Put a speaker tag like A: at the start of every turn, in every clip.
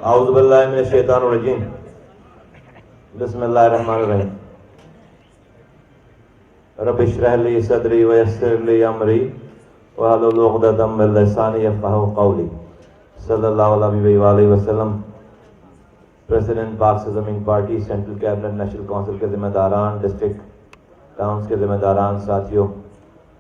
A: اعوذ باللہ من الشیطان الرجیم بسم اللہ الرحمن الرحیم رب اشرح لی صدری ویسر لی امری واحلل عقدۃ من لسانی یفقہوا قولی صلی اللہ علیہ وآلہ وسلم۔ پریزیڈنٹ پاک سے زمین party, central cabinet, national council کے ذمہ داران، ڈسٹرکٹ ٹاؤنز کے ذمہ داران، ساتھیوں،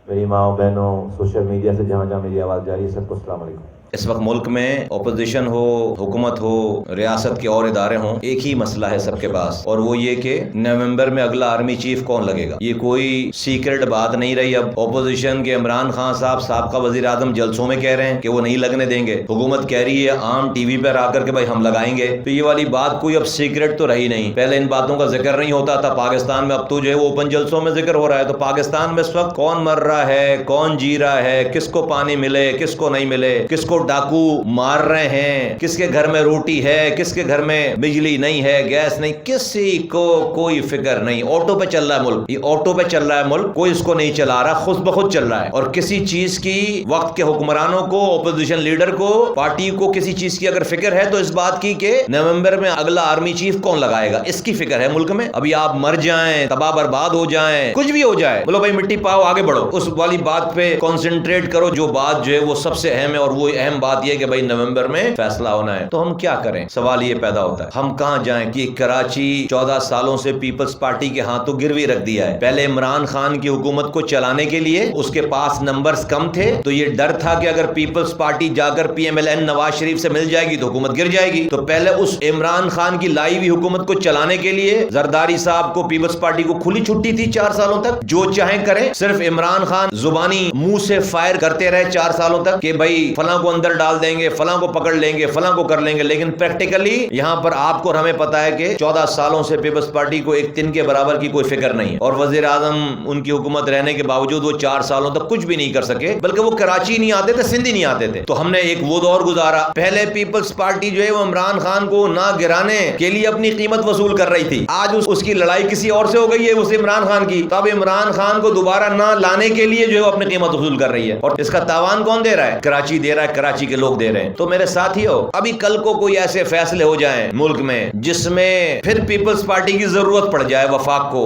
A: میری ماں بہنوں، سوشل میڈیا سے جہاں جہاں میری آواز جاری ہے، سب کو السلام علیکم۔
B: اس وقت ملک میں اپوزیشن ہو، حکومت ہو، ریاست کے اور ادارے ہوں، ایک ہی مسئلہ ہے سب کے پاس، اور وہ یہ کہ نومبر میں اگلا آرمی چیف کون لگے گا۔ یہ کوئی سیکرٹ بات نہیں رہی۔ اب اپوزیشن کے عمران خان صاحب سابقہ وزیر اعظم جلسوں میں کہہ رہے ہیں کہ وہ نہیں لگنے دیں گے، حکومت کہہ رہی ہے عام ٹی وی پر آ کر کے بھائی ہم لگائیں گے۔ تو یہ والی بات کوئی اب سیکرٹ تو رہی نہیں۔ پہلے ان باتوں کا ذکر نہیں ہوتا تھا پاکستان میں، اب تو جو ہے وہ اوپن جلسوں میں ذکر ہو رہا ہے۔ تو پاکستان میں اس وقت کون مر رہا ہے، کون جی رہا ہے، کس کو پانی ملے، کس کو نہیں ملے، کس کو ڈاکو مار رہے ہیں، کس کے گھر میں روٹی ہے، کس کے گھر میں بجلی نہیں ہے، گیس نہیں، کسی کو کوئی فکر نہیں۔ آٹو پہ چل رہا ہے ملک، یہ آٹو پہ چل رہا ہے ملک، کوئی اس کو نہیں چلا رہا، خود بخود چل رہا ہے۔ اور کسی چیز کی وقت کے حکمرانوں کو، اپوزیشن لیڈر کو، پارٹی کو کسی چیز کی اگر فکر ہے تو اس بات کی کہ نومبر میں اگلا آرمی چیف کون لگائے گا، اس کی فکر ہے ملک میں۔ ابھی آپ مر جائیں، تباہ برباد ہو جائیں، کچھ بھی ہو جائے، بولو بھائی مٹی پاؤ، آگے بڑھو، اس والی بات پہ کنسنٹریٹ کرو جو بات جو ہے وہ سب سے اہم ہے۔ اور وہ اہم بات یہ کہ بھائی نومبر میں فیصلہ ہونا ہے۔ تو ہم کیا کریں؟ سوال یہ پیدا ہوتا ہے ہم کہاں جائیں کہ کراچی 14 سالوں سے پیپلز پارٹی کے ہاتھوں گروی رکھ دیا ہے۔ پہلے عمران خان کی حکومت کو چلانے کے لیے اس کے پاس نمبرز کم تھے، تو یہ ڈر تھا کہ اگر پیپلز پارٹی جا کر P M L N Nawaz Sharif سے مل جائے گی تو حکومت گر جائے گی۔ تو پہلے اس عمران خان کی لائی ہوئی حکومت کو چلانے کے لیے زرداری صاحب کو، پیپلز پارٹی کو کھلی چھٹی تھی 4 سالوں تک، جو چاہیں کریں۔ صرف عمران خان زبانی منہ سے فائر کرتے رہے 4 سالوں تک کہ بھائی فلاں کو اندر ڈال دیں گے، فلاں کو پکڑ لیں گے، فلاں کو کر لیں گے، لیکن پریکٹیکلی یہاں پر آپ کو اور ہمیں پتا ہے کہ 14 سالوں سے پیپلز پارٹی کو ایک دن کے برابر کی کوئی فکر نہیں۔ اور وزیر اعظم ان کی حکومت رہنے کے باوجود وہ 4 سالوں تک کچھ بھی نہیں کر سکے، بلکہ وہ کراچی نہیں آتے تھے، سندھ ہی نہیں آتے تھے۔ تو ہم نے ایک وہ دور گزارا۔ پہلے پیپلز پارٹی جو ہے وہ عمران خان کو نہ گرانے کے لیے اپنی قیمت وصول کر رہی تھی۔ آج اس کی لڑائی کسی اور سے ہو گئی ہے، اس عمران خان کی، تو اب عمران خان کو دوبارہ نہ لانے کے لیے جو ہے وہ اپنی قیمت وصول کر رہی ہے۔ اور اس کا تاوان کون دے رہا ہے؟ کراچی دے رہا ہے، کراچی کے لوگ دے رہے ہیں۔ تو میرے ساتھیو، ابھی کل کو کوئی ایسے فیصلے ہو جائیں ملک میں جس میں پھر پیپلز پارٹی کی ضرورت پڑ جائے، وفاق کو،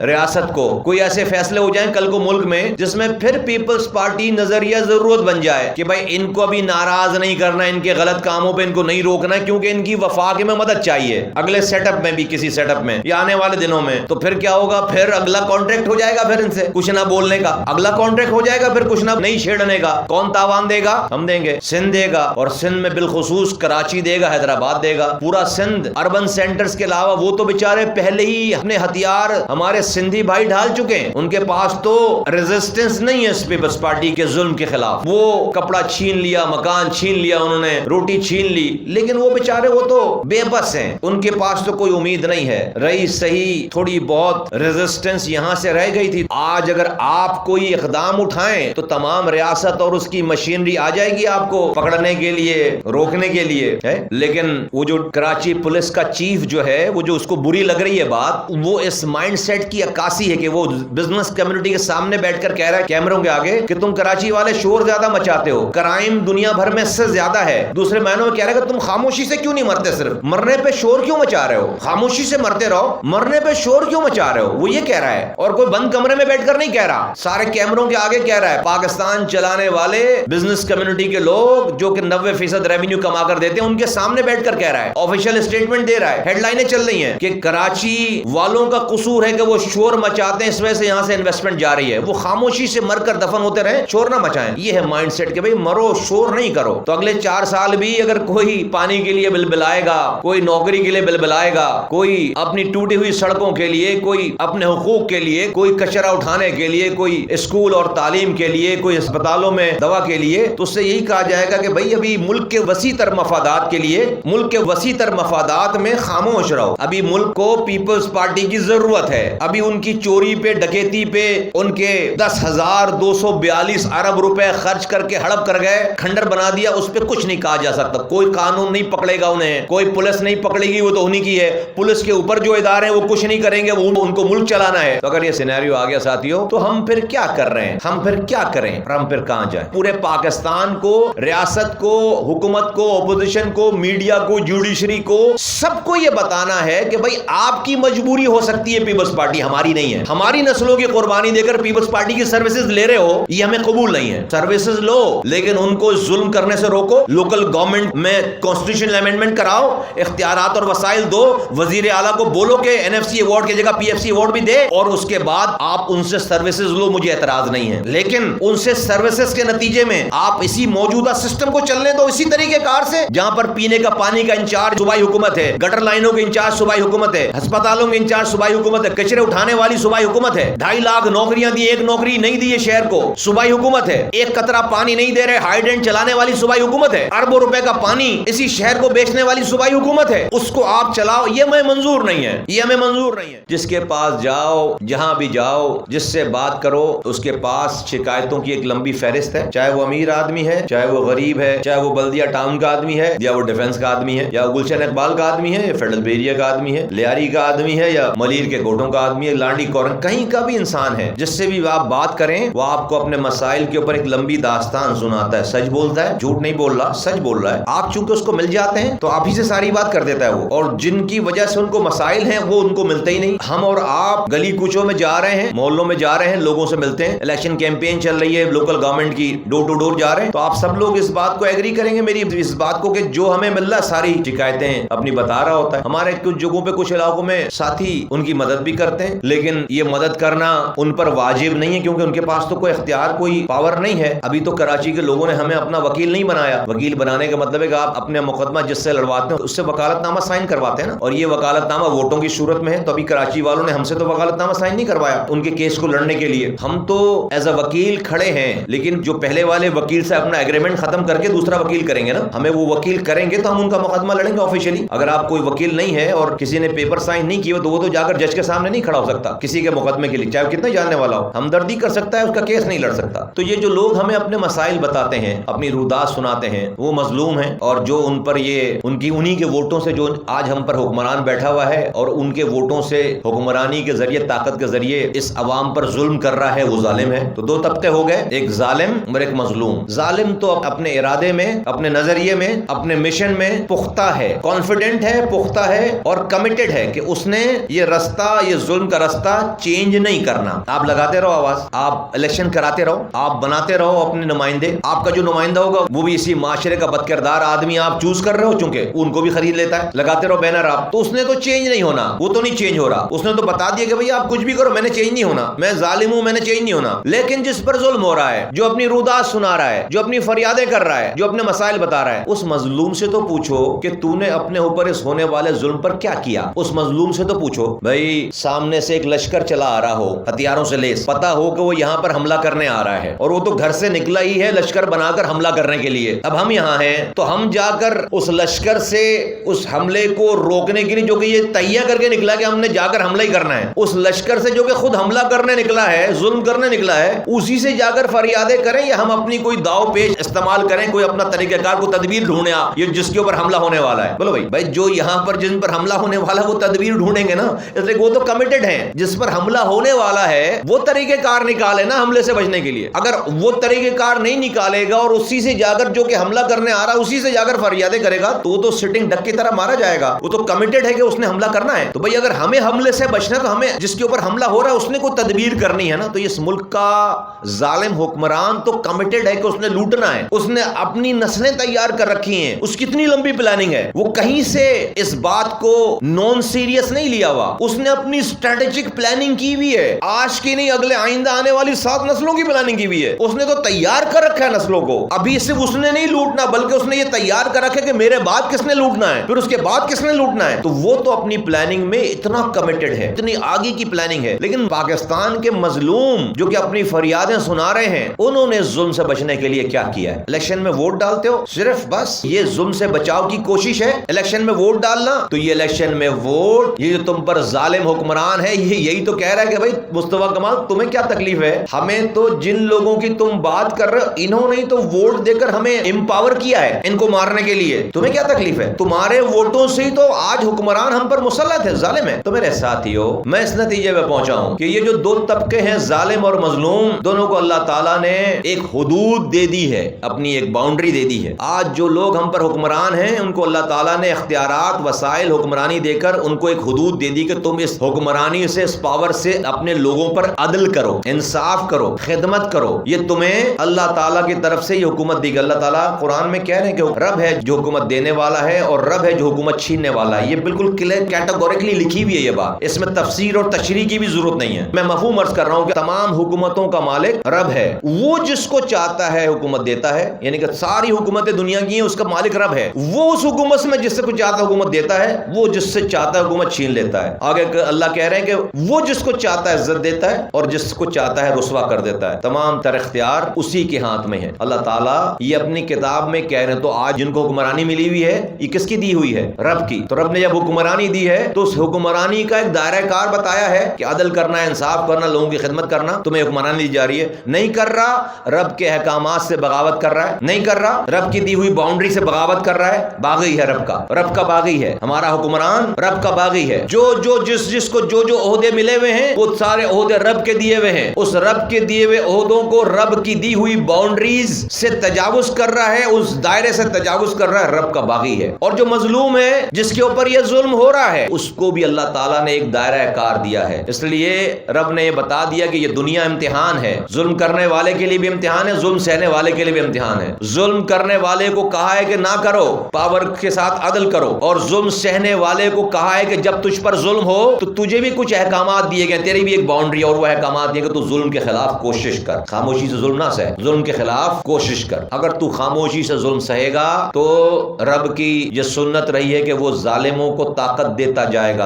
B: ریاست کو، کوئی ایسے فیصلے ہو جائیں کل کو ملک میں جس میں پھر پیپلز پارٹی نظریہ ضرورت بن جائے کہ بھائی ان کو ابھی ناراض نہیں کرنا، ان کے غلط کاموں پہ ان کو نہیں روکنا، کیونکہ ان کی وفاق میں مدد چاہیے اگلے سیٹ اپ میں بھی، کسی سیٹ اپ میں یا آنے والے دنوں میں۔ تو پھر کیا ہوگا؟ پھر اگلا کانٹریکٹ ہو جائے گا، پھر ان سے کچھ نہ بولنے کا اگلا کانٹریکٹ ہو جائے گا، پھر کچھ نہ نہیں چھیڑنے کا۔ کون تاوان دے گا؟ ہم دیں گے، سندھ دے گا، اور سندھ میں بالخصوص کراچی دے گا، حیدرآباد دے گا، پورا سندھ۔ اربن سینٹرز کے علاوہ وہ تو بیچارے پہلے ہی اپنے ہتھیار ہمارے سندھی بھائی ڈھال چکے ہیں، ان کے پاس تو ریزسٹنس نہیں ہے پیپلز پارٹی کے ظلم کے خلاف۔ وہ کپڑا چھین لیا، مکان چھین لیا، انہوں نے روٹی چھین لی، لیکن وہ بیچارے وہ تو بے بس ہیں، ان کے پاس تو کوئی امید نہیں ہے۔ رہی صحیح تھوڑی بہت ریزسٹنس یہاں سے رہ گئی تھی، آج اگر آپ کوئی اقدام اٹھائیں تو تمام ریاست اور اس کی مشینری آ جائے گی آپ کو پکڑنے کے لیے، روکنے کے لیے۔ لیکن وہ جو کراچی پولیس کا چیف جو ہے، وہ جو اس کو بری لگ رہی ہے بات، وہ اس مائنڈ سیٹ کی عکاسی ہے کہ وہ بزنس کمیونٹی کے سامنے بیٹھ کر کہہ رہا ہے کیمروں کے آگے کہ تم کراچی والے شور زیادہ مچاتے ہو، کرائم دنیا بھر میں اس سے زیادہ ہے۔ دوسرے معنوں میں کہہ رہا ہے کہ تم خاموشی سے کیوں نہیں مرتے، صرف مرنے پہ شور کیوں مچا رہے ہو؟ خاموشی سے مرتے رہو، مرنے پہ شور کیوں مچا رہے ہو؟ وہ یہ کہہ رہا ہے، اور کوئی بند کمرے میں بیٹھ کر نہیں کہہ رہا، سارے کیمروں کے آگے کہہ رہا ہے۔ پاکستان چلانے والے بزنس کمیونٹی کے لوگ جو کہ 90% ریونیو کما کر دیتے ہیں، ان کے سامنے بیٹھ کر کہہ رہا ہے، آفیشیل اسٹیٹمنٹ دے رہا ہے، ہیڈ لائنیں چل رہی ہیں کہ کراچی والوں کا قصور ہے کہ وہ شور مچاتے ہیں، اس وجہ سے یہاں سے انویسٹمنٹ جا رہی ہے، وہ خاموشی سے مر کر دفن ہوتے رہیں، شور نہ مچائیں۔ یہ ہے مائنڈ سیٹ کہ بھئی مرو، شور نہیں کرو۔ تو اگلے 4 سال بھی اگر کوئی پانی کے لیے بلبلائے گا، کوئی نوکری کے لیے بلبلائے گا، کوئی اپنی ٹوٹی ہوئی سڑکوں کے لیے، کوئی اپنے حقوق کے لیے، کوئی کچرا اٹھانے کے لیے، کوئی اسکول اور تعلیم کے لیے، کوئی اسپتالوں میں دوا کے لیے، تو اس سے یہی کہا جائے گا کہ بھئی ابھی ملک کے وسیع تر مفادات کے لیے، ملک کے وسیع تر مفادات میں خاموش رہو۔ ابھی ملک کو پیپلز پارٹی کی ضرورت ہے، ابھی ان کی چوری پہ، ڈکیتی پہ، ان کے 10,242 ارب روپے خرچ کر کے ہڑپ کر گئے، کھنڈر بنا دیا، اس پہ کچھ نہیں کہا جا سکتا۔ کوئی قانون نہیں پکڑے گا انہیں، کوئی پولیس نہیں پکڑے گی، وہ تو انہی کی ہے۔ پولیس کے اوپر جو ادارے ہیں وہ کچھ نہیں کریں گے، وہ ان کو ملک چلانا ہے۔ تو اگر یہ سینیریو آ گیا ساتھیوں، تو ہم پھر کیا کر رہے ہیں؟ ہم پھر کیا کریں اور ہم پھر کہاں جائیں؟ پورے پاکستان کو ریاست کو, حکومت کو, اپوزیشن کو, میڈیا کو, جوڈیشری کو, سب کو یہ بتانا ہے کہ بھائی آپ کی مجبوری ہو سکتی ہے پیپلز پارٹی, ہماری نہیں ہے. ہماری نسلوں کی قربانی دے کر پیپلز پارٹی کی سروسز لے رہے ہو, یہ ہمیں قبول نہیں ہے. سروسز لو لیکن ان کو ظلم کرنے سے روکو. لوکل گورنمنٹ میں کانسٹیٹیوشنل امینڈمنٹ کراؤ, اختیارات اور وسائل دو. وزیر اعلیٰ کو بولو کہ NFC ایوارڈ کی جگہ PFC ایوارڈ بھی دے, اور اس کے بعد آپ ان سے سروسز لو, مجھے اعتراض نہیں ہے. لیکن ان سے سروسز کے نتیجے میں آپ اسی موجودہ سسٹم کو چلنے دو اسی طریقے کار سے, جہاں پر پینے کا پانی کا انچارج صوبائی حکومت ہے, گٹر لائنوں کے انچارج صوبائی حکومت ہے, ہسپتالوں کے انچارج صوبائی حکومت ہے, کچرے اٹھانے والی صوبائی حکومت ہے, 2.5 لاکھ نوکریاں دی, ایک نوکری نہیں دی ہے شہر کو, صوبائی حکومت ہے. ایک قطرہ پانی نہیں دے رہے, ہائیڈرینٹ چلانے والی صوبائی حکومت ہے. اربوں روپے کا پانی اسی شہر کو بیچنے والی صوبائی حکومت ہے. اس کو آپ چلاؤ, یہ ہمیں منظور نہیں ہے, یہ ہمیں منظور نہیں ہے. جس کے پاس جاؤ, جہاں بھی جاؤ, جس سے بات کرو, اس کے پاس شکایتوں کی ایک لمبی فہرست ہے, چاہے وہ امیر آدمی ہے, چاہے وہ غریب ہے, چاہے وہ بلدیہ ٹاؤن کا آدمی ہے, یا وہ ڈیفنس کا آدمی ہے, یا گلشن اقبال کا آدمی ہے, یا فیڈرل بیریا کا آدمی ہے, لیاری کا آدمی ہے, یا ملیر کے گوٹوں کا آدمی ہے, لانڈی کورن, کہیں کا بھی انسان ہے. جس سے بھی آپ بات کریں وہ آپ کو اپنے مسائل کے اوپر ایک لمبی داستان سناتا ہے. سچ بولتا ہے, جھوٹ نہیں بول رہا, سچ بول رہا ہے. آپ چونکہ اس کو مل جاتے ہیں تو آپ ہی سے ساری بات کر دیتا ہے وہ, اور جن کی وجہ سے ان کو مسائل ہیں وہ ان کو ملتے ہی نہیں. ہم اور آپ گلی کوچوں میں جا رہے ہیں, محلوں میں جا رہے ہیں, لوگوں سے ملتے ہیں, الیکشن کیمپین چل رہی ہے, لوکل گورنمنٹ کی ڈور ٹو ڈور جا رہے ہیں, تو آپ سب لوگ اس بات کو ایگری کریں گے میری اس بات کو کہ جو ہمیں مل رہا ساری شکایتیں اپنی بتا رہا ہوتا ہے. ہمارے کچھ جگہوں پہ, کچھ علاقوں میں ساتھی ان کی مدد بھی کرتے ہیں, لیکن یہ مدد کرنا ان پر واجب نہیں ہے کیونکہ ان کے پاس تو کوئی اختیار, کوئی پاور نہیں ہے. ابھی تو کراچی کے لوگوں نے ہمیں اپنا وکیل نہیں بنایا. وکیل بنانے کا مطلب ہے کہ آپ اپنے مقدمہ جس سے لڑواتے ہیں اس سے وکالت نامہ سائن کرواتے ہیں نا, اور یہ وکالت نامہ ووٹوں کی صورت میں ہے. تو ابھی کراچی والوں نے ہم سے تو وکالت نامہ سائن نہیں کروایا ان کے کیس کو لڑنے کے لیے. ہم تو ایز اے وکیل کھڑے ہیں, لیکن جو پہلے والے وکیل سے اپنا ایگریمنٹ ختم کر کے دوسرا وکیل کریں گے نا, ہمیں وہ وکیل کریں گے تو ہم ان کا مقدمہ لڑیں گے آفیشیلی. اگر آپ کوئی وکیل نہیں ہے اور کسی نے پیپر سائن نہیں کیے تو وہ تو جا کر جج کے سامنے نہیں کھڑا ہو سکتا کسی کے مقدمے کے لیے, چاہے کتنا جاننے والا ہو. ہمدردی کر سکتا ہے, اس کا کیس نہیں لڑ سکتا. تو یہ جو لوگ ہمیں اپنے مسائل بتاتے ہیں, اپنی روداد سناتے ہیں, وہ مظلوم ہیں. اور جو ان پر یہ انہی کے ووٹوں سے جو آج ہم پر حکمران بیٹھا ہوا ہے اور ان کے ووٹوں سے حکمرانی کے ذریعے, طاقت کے ذریعے اس عوام پر ظلم کر رہا ہے, وہ ظالم ہے. تو 2 طبقے ہو گئے, ایک ظالم اور ایک مظلوم. ظالم تو اپنے ارادے میں, اپنے نظریے میں, اپنے مشن میں پختہ ہے, کانفیڈنٹ ہے, پختہ ہے اور کمیٹڈ ہے کہ اس نے یہ رستہ, یہ ظلم کا رستہ چینج نہیں کرنا. آپ لگاتے رہو آواز, آپ الیکشن کراتے رہو, آپ بناتے رہو اپنے نمائندے. آپ کا جو نمائندہ ہوگا وہ بھی اسی معاشرے کا بدکردار آدمی آپ چوز کر رہے ہو, چونکہ ان کو بھی خرید لیتا ہے. لگاتے رہو بینر آپ, تو اس نے تو چینج نہیں ہونا, وہ تو نہیں چینج ہو رہا. اس نے تو بتا دیا کہ بھئی آپ کچھ بھی کرو, میں نے چینج نہیں ہونا, میں ظالم ہوں, میں نے چینج نہیں ہونا. لیکن جس پر ظلم ہو رہا ہے, جو اپنی روداد سنا رہا ہے, جو اپنی فریادیں کر رہا ہے, جو اپنے مسائل بتا رہا ہے, اس مظلوم سے تو پوچھو کہ تو نے اپنے اوپر اس ہونے والے ظلم پر کیا کیا. اس مظلوم سے تو پوچھو. بھئی سامنے سے ایک لشکر چلا آ رہا ہو, ہتھیاروں سے لیس, پتا ہو کہ وہ یہاں پر حملہ کرنے آ رہا ہے, اور وہ تو گھر سے نکلا ہی ہے لشکر بنا کر حملہ کرنے کے لیے. اب ہم یہاں ہیں تو ہم جا کر اس لشکر سے اس حملے کو روکنے کے لیے, جو کہ یہ تیار کر کے نکلا کہ ہم نے جا کر حملہ ہی کرنا ہے, اس لشکر سے جو کہ خود حملہ کرنے نکلا ہے, ظلم کرنے نکلا ہے, اسی سے جا کر فریادیں کریں, یا ہم اپنی کوئی داؤ پیش استعمال کریں, کوئی اپنا طریقہ کار کو تدبیر ڈھونڈیں, یہ جس کے اوپر حملہ ہونے والا ہے. بولو بھائی جو یہاں پر جن پر حملہ ہونے والا ہے وہ تدبیر ڈھونڈیں گے نا, اس لیے وہ تو کمیٹڈ ہیں. جس پر حملہ ہونے والا ہے وہ طریقہ کار نکالے نا حملے سے بچنے کے لیے. اگر وہ طریقہ کار نہیں نکالے گا اور اسی سے جا کر جو کہ حملہ کرنے آ رہا ہے اسی سے جا کر فریادیں کرے گا, تو سٹنگ ڈک کی طرح مارا جائے گا. وہ تو کمیٹڈ ہے کہ اس نے حملہ کرنا ہے. تو بھائی اگر ہمیں حملے سے بچنا ہے تو ہمیں جس کے اوپر حملہ ہو رہا ہے اس نے کوئی تدبیر کرنی ہے نا. تو اس ملک کا ظالم حکمران تو کمیٹڈ ہے کہ اس نے لوٹنا ہے, اس نے اپنی نسلیں تیار کر رکھی ہیں, اس کی اتنی لمبی پلاننگ ہے, وہ کہیں سے اس بات کو نون سیریس نہیں لیا ہوا, اس نے اپنی اسٹریٹجک پلاننگ کی ہوئی ہے. آج کی نہیں, اگلے آئندہ آنے والی 7 نسلوں کی پلاننگ کی ہوئی ہے. اس نے تو تیار کر رکھا ہے نسلوں کو. ابھی صرف اس نے نہیں لوٹنا بلکہ اس نے یہ تیار کر رکھا ہے کہ میرے بعد کس نے لوٹنا ہے, پھر اس کے بعد کس نے لوٹنا ہے. تو وہ تو اپنی پلاننگ میں اتنا کمیٹڈ ہے, اتنی آگے کی پلاننگ ہے. لیکن پاکستان کے مظلوم جو کہ اپنی فریادیں سنا رہے ہیں, انہوں نے ظلم سے بچنے کے لیے کیا کیا ہے؟ الیکشن میں ووٹ ڈالتے ہو, صرف بس یہ ظلم سے بچاؤ کی کوشش ہے الیکشن میں ووٹ ڈالنا. تو یہ الیکشن میں ووٹ, یہ جو تم پر ظالم حکمران ہے, یہی تو کہہ رہا ہے کہ بھائی مصطفیٰ کمال تمہیں کیا تکلیف ہے؟ ہمیں تو جن لوگوں کی تم بات کر رہے ہو انہوں نے تو ووٹ دے کر ہمیں امپاور کیا ہے ان کو مارنے کے لیے. تمہیں کیا تکلیف ہے؟ تمہارے ووٹوں سے ہی تو آج حکمران ہم پر مسلط ہے, ظالم ہے. تو میرے ساتھیو, میں اس نتیجے پہ پہنچا ہوں کہ یہ جو 2 طبقے ہیں ظالم اور مظلوم, دونوں کو اللہ تعالیٰ نے ایک حدود دے دی ہے, اپنی ایک باؤنڈری دے دی ہے. آج جو لوگ ہم پر حکمران ہیں ان کو اللہ تعالیٰ نے اختیارات وسائل حکمرانی دے کر ان کو ایک حدود دے دی کہ تم اس حکمرانی سے اس پاور سے اپنے لوگوں پر عدل کرو, انصاف کرو, خدمت کرو. یہ تمہیں اللہ تعالیٰ کی طرف سے یہ حکومت دی گئی. اللہ تعالیٰ قرآن میں کہہ رہے ہیں کہ رب ہے جو حکومت دینے والا ہے اور رب ہے جو حکومت چھیننے والا ہے. یہ بالکل کلیئر کیٹاگوریکلی لکھی ہوئی ہے یہ بات, اس میں تفسیر اور تشریح کی بھی ضرورت نہیں ہے. میں مفہوم عرض کر رہا ہوں کہ تمام حکومتوں کا مالک رب ہے. وہ جس کو چاہتا ہے حکومت دیتا ہے, یعنی کہ ساری حکومتیں دنیا کی ہیں اس کا مالک رب ہے. وہ اس حکومت میں جس سے کچھ چاہتا ہے حکومت دیتا ہے, وہ جس سے چاہتا ہے حکومت چھین لیتا ہے. آگے اللہ کہہ رہے ہیں کہ وہ جس کو چاہتا ہے عزت دیتا ہے اور جس کو چاہتا ہے رسوا کر دیتا ہے. تمام تر اختیار اسی کے ہاتھ میں ہے. اللہ تعالیٰ یہ اپنی کتاب میں کہہ رہے ہیں. تو آج جن کو حکمرانی ملی ہوئی ہے یہ کس کی دی ہوئی ہے؟ رب کی. تو رب نے جب حکمرانی دی ہے تو اس حکمرانی کا ایک دائرہ کار بتایا ہے کہ عدل کرنا ہے, انصاف کرنا, لوگوں کی خدمت کرنا. تمہیں حکمرانی دی جا رہی ہے, نہیں کر رہا رب کے احکامات سے بغاوت کر رہا ہے, نہیں کر رہا رب کی دی ہوئی باؤنڈری سے بغاوت کر رہا ہے. باغی ہے رب کا باغی ہے. ہمارا حکمران رب کا باغی ہے. جو جس کو جو عہدے ملے ہوئے ہیں وہ سارے عہدے رب کے دیے ہوئے ہیں. اس رب کے دیے ہوئے عہدوں کو رب کی دی ہوئی باؤنڈریز سے تجاوز کر رہا ہے, اس دائرے سے تجاوز کر رہا ہے, رب کا باغی ہے. اور جو مظلوم ہے جس کے اوپر یہ ظلم ہو رہا ہے اس کو بھی اللہ تعالیٰ نے ایک دائرہ کار دیا ہے. اس لیے رب نے یہ بتا دیا کہ یہ دنیا امتحان ہے. ظلم کرنے والے کے لیے بھی امتحان ہے, ظلم سہنے والے کے لیے بھی امتحان ہے. ظلم کرنے والے کو کہا ہے کہ نہ کرو, پاور کے ساتھ عدل کرو, اور ظلم سہنے والے کو کہا ہے کہ جب تجھ پر ظلم ہو تو تجھے بھی کچھ احکامات دیے گئے, تیری بھی ایک باؤنڈری اور وہ احکامات دیے کہ تو ظلم کے خلاف کوشش کر. خاموشی سے ظلم نہ سہ, ظلم کے خلاف کوشش کر. اگر تو خاموشی سے ظلم سہے گا تو رب کی یہ سنت رہی ہے کہ وہ ظالموں کو طاقت دیتا جائے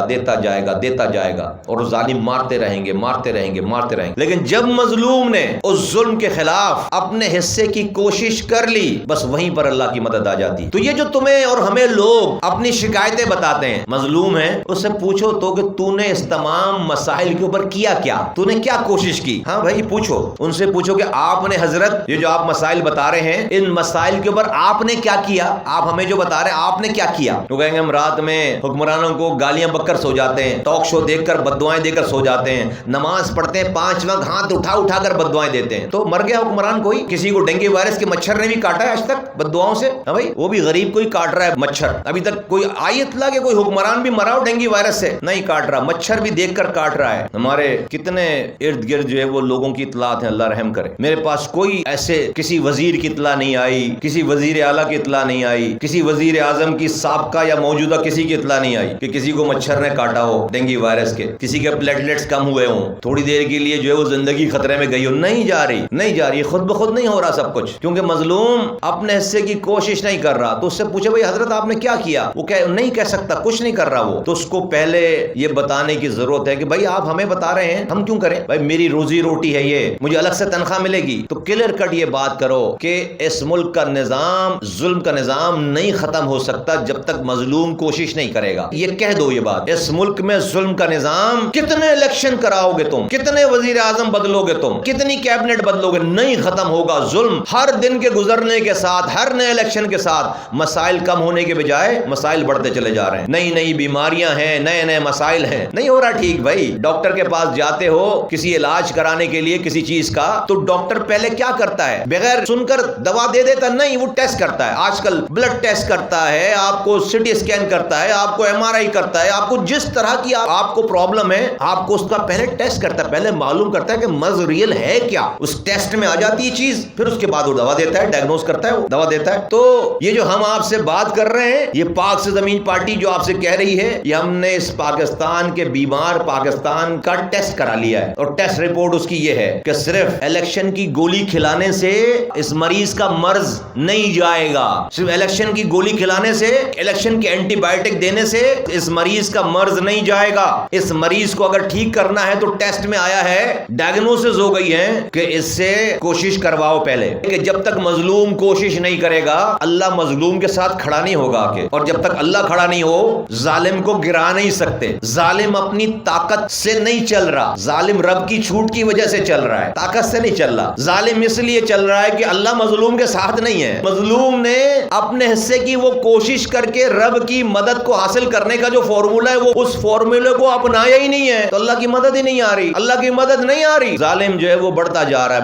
B: گا اور ظالم مارتے رہیں گے. لیکن جب مظلوم نے اس ظلم کے خلاف اپنے حصے کی کوشش کر لی بس وہیں پر اللہ کی مدد آ جاتی. تو یہ جو تمہیں اور ہمیں لوگ اپنی شکایتیں بتاتے ہیں, مظلوم ہے اس سے پوچھو تو کہ تو نے اس تمام مسائل کے اوپر کیا تو نے کیا کوشش کی. ہاں بھائی پوچھو, ان سے پوچھو کہ آپ نے حضرت یہ جو آپ مسائل بتا رہے ہیں ان مسائل کے اوپر آپ نے کیا کیا, آپ ہمیں جو بتا رہے ہیں آپ نے کیا کیا. تو کہیں گے ہم رات میں حکمرانوں کو گالیاں بک کر سو جاتے ہیں, ٹاک شو دیکھ کر بددعائیں دے کر سو جاتے ہیں, نماز پڑھتے ہیں 5 وقت ہاتھ اٹھا کر بددعائیں دیتے ہیں. تو مر گیا حکمران کوئی؟ کسی کو ڈینگی وائرس کے مچھر نے بھی کاٹا ہے آج تک بددعاؤں سے؟ ہاں بھائی وہ بھی غریب کو ہی کاٹ رہا ہے مچھر. ابھی تک کوئی آئی اطلاع کہ کوئی حکمران بھی مرا ہو ڈینگی وائرس سے؟ نہیں کاٹ رہا, مچھر بھی دیکھ کر کاٹ رہا ہے. ہمارے کتنے ارد گرد جو ہے وہ لوگوں کی اطلاعات ہیں, اللہ رحم کرے. میرے پاس کوئی ایسے کسی وزیر کی اطلاع نہیں آئی, کسی وزیر اعلیٰ کی اطلاع نہیں آئی, کسی وزیر اعظم کی سابقہ یا موجودہ کسی کی اطلاع نہیں آئی کہ کسی کو مچھر نے کاٹا ہو ڈینگی وائرس کے, کسی کے پلیٹلیٹس کم ہوئے ہوں, تھوڑی دیر کے لیے جو ہے وہ زندگی خطرے میں گئی ہو. نہیں جا رہی, خود بخود نہیں ہو رہا سب کچھ, کیونکہ مظلوم اپنے حصے کی کوشش نہیں کر رہا. تو اس سے پوچھے بھائی حضرت آپ نے کیا؟ وہ نہیں کہہ سکتا, کچھ نہیں کر رہا وہ. تو اس کو پہلے یہ بتانے کی ضرورت ہے کہ بھائی آپ ہمیں بتا رہے ہیں, ہم کیوں کریں بھائی, میری روزی روٹی ہے, یہ مجھے الگ سے تنخواہ ملے گی. تو کلیئر کٹ یہ بات کرو کہ اس ملک کا نظام, ظلم کا نظام نہیں ختم ہو سکتا جب تک مظلوم کوشش نہیں کرے گا. یہ کہہ دو یہ بات, اس ملک میں ظلم کا نظام کتنے الیکشن کراؤ گے تم, کتنے وزیر اعظم بدلو گے تم, کتنی کیبنٹ بدلو گے, نہیں ختم ہوگا ظلم. ہر دن کے گزرنے کے ساتھ, ہر نئے الیکشن کے ساتھ مسائل کم ہونے کے بجائے مسائل بڑھتے چلے جا رہے ہیں. نئی بیماریاں ہیں, نئے مسائل ہیں. نہیں ہو رہا ٹھیک بھائی. ڈاکٹر کے پاس جاتے ہو کسی علاج کرانے کے لیے کسی چیز کا, تو ڈاکٹر پہلے کیا کرتا ہے, بغیر سن کر دوا دے دیتا نہیں, وہ ٹیسٹ کرتا ہے. آج کل بلڈ ٹیسٹ کرتا ہے, آپ کو سی ٹی اسکین کرتا ہے, آپ کو MRI کرتا ہے, آپ کو جس طرح کی آپ کو پرابلم ہے آپ کو اس کا پہلے ٹیسٹ کرتا ہے, پہلے معلوم کرتا ہے کہ مرض ریئل ہے کیا. اس ٹیسٹ میں آ جاتی ہے چیز, پھر اس کے بعد وہ دوا دیتا ہے, ڈائگنوز کرتا ہے, وہ دوا دیتا ہے. تو یہ جو ہم آپ سے بات کر رہے ہیں, یہ پاک سے زمین پارٹی جو آپ سے کہہ رہی ہے, یہ ہم نے اس پاکستان کے بیمار پاکستان کا ٹیسٹ کرا لیا ہے, اور ٹیسٹ رپورٹ اس کی یہ ہے کہ صرف الیکشن کی گولی کھلانے سے اس مریض کا مرض نہیں جائے گا. صرف الیکشن کی گولی کھلانے سے, الیکشن کی اینٹی بائیوٹک دینے سے اس مریض کا مرض نہیں جائے گا. اس مریض کو اگر ٹھیک کرنا ہے تو ٹیسٹ میں آیا ہے, ڈائگنوسس ہو گئی ہے کہ اس سے کوشش کرواؤ پہلے, کہ جب تک مظلوم کوشش نہیں کرے گا اللہ مظلوم کے ساتھ کھڑا نہیں ہوگا. اور جب تک اللہ کھڑا نہیں ہو ظالم کو گرا نہیں سکتے. ظالم اپنی طاقت سے نہیں چل رہا, ظالم رب کی چھوٹ کی وجہ سے چل رہا ہے, طاقت سے نہیں چل رہا. ظالم اس لیے چل رہا ہے کہ اللہ مظلوم کے ساتھ نہیں ہے. مظلوم نے اپنے حصے کی وہ کوشش کر کے رب کی مدد کو حاصل کرنے کا جو فارمولہ ہے وہ اس فارمولے کو اپنایا ہی نہیں ہے, تو اللہ کی مدد ہی نہیں آ رہی, اللہ کی مدد نہیں آ رہی. ظالم جو ہے وہ بڑھتا جا رہا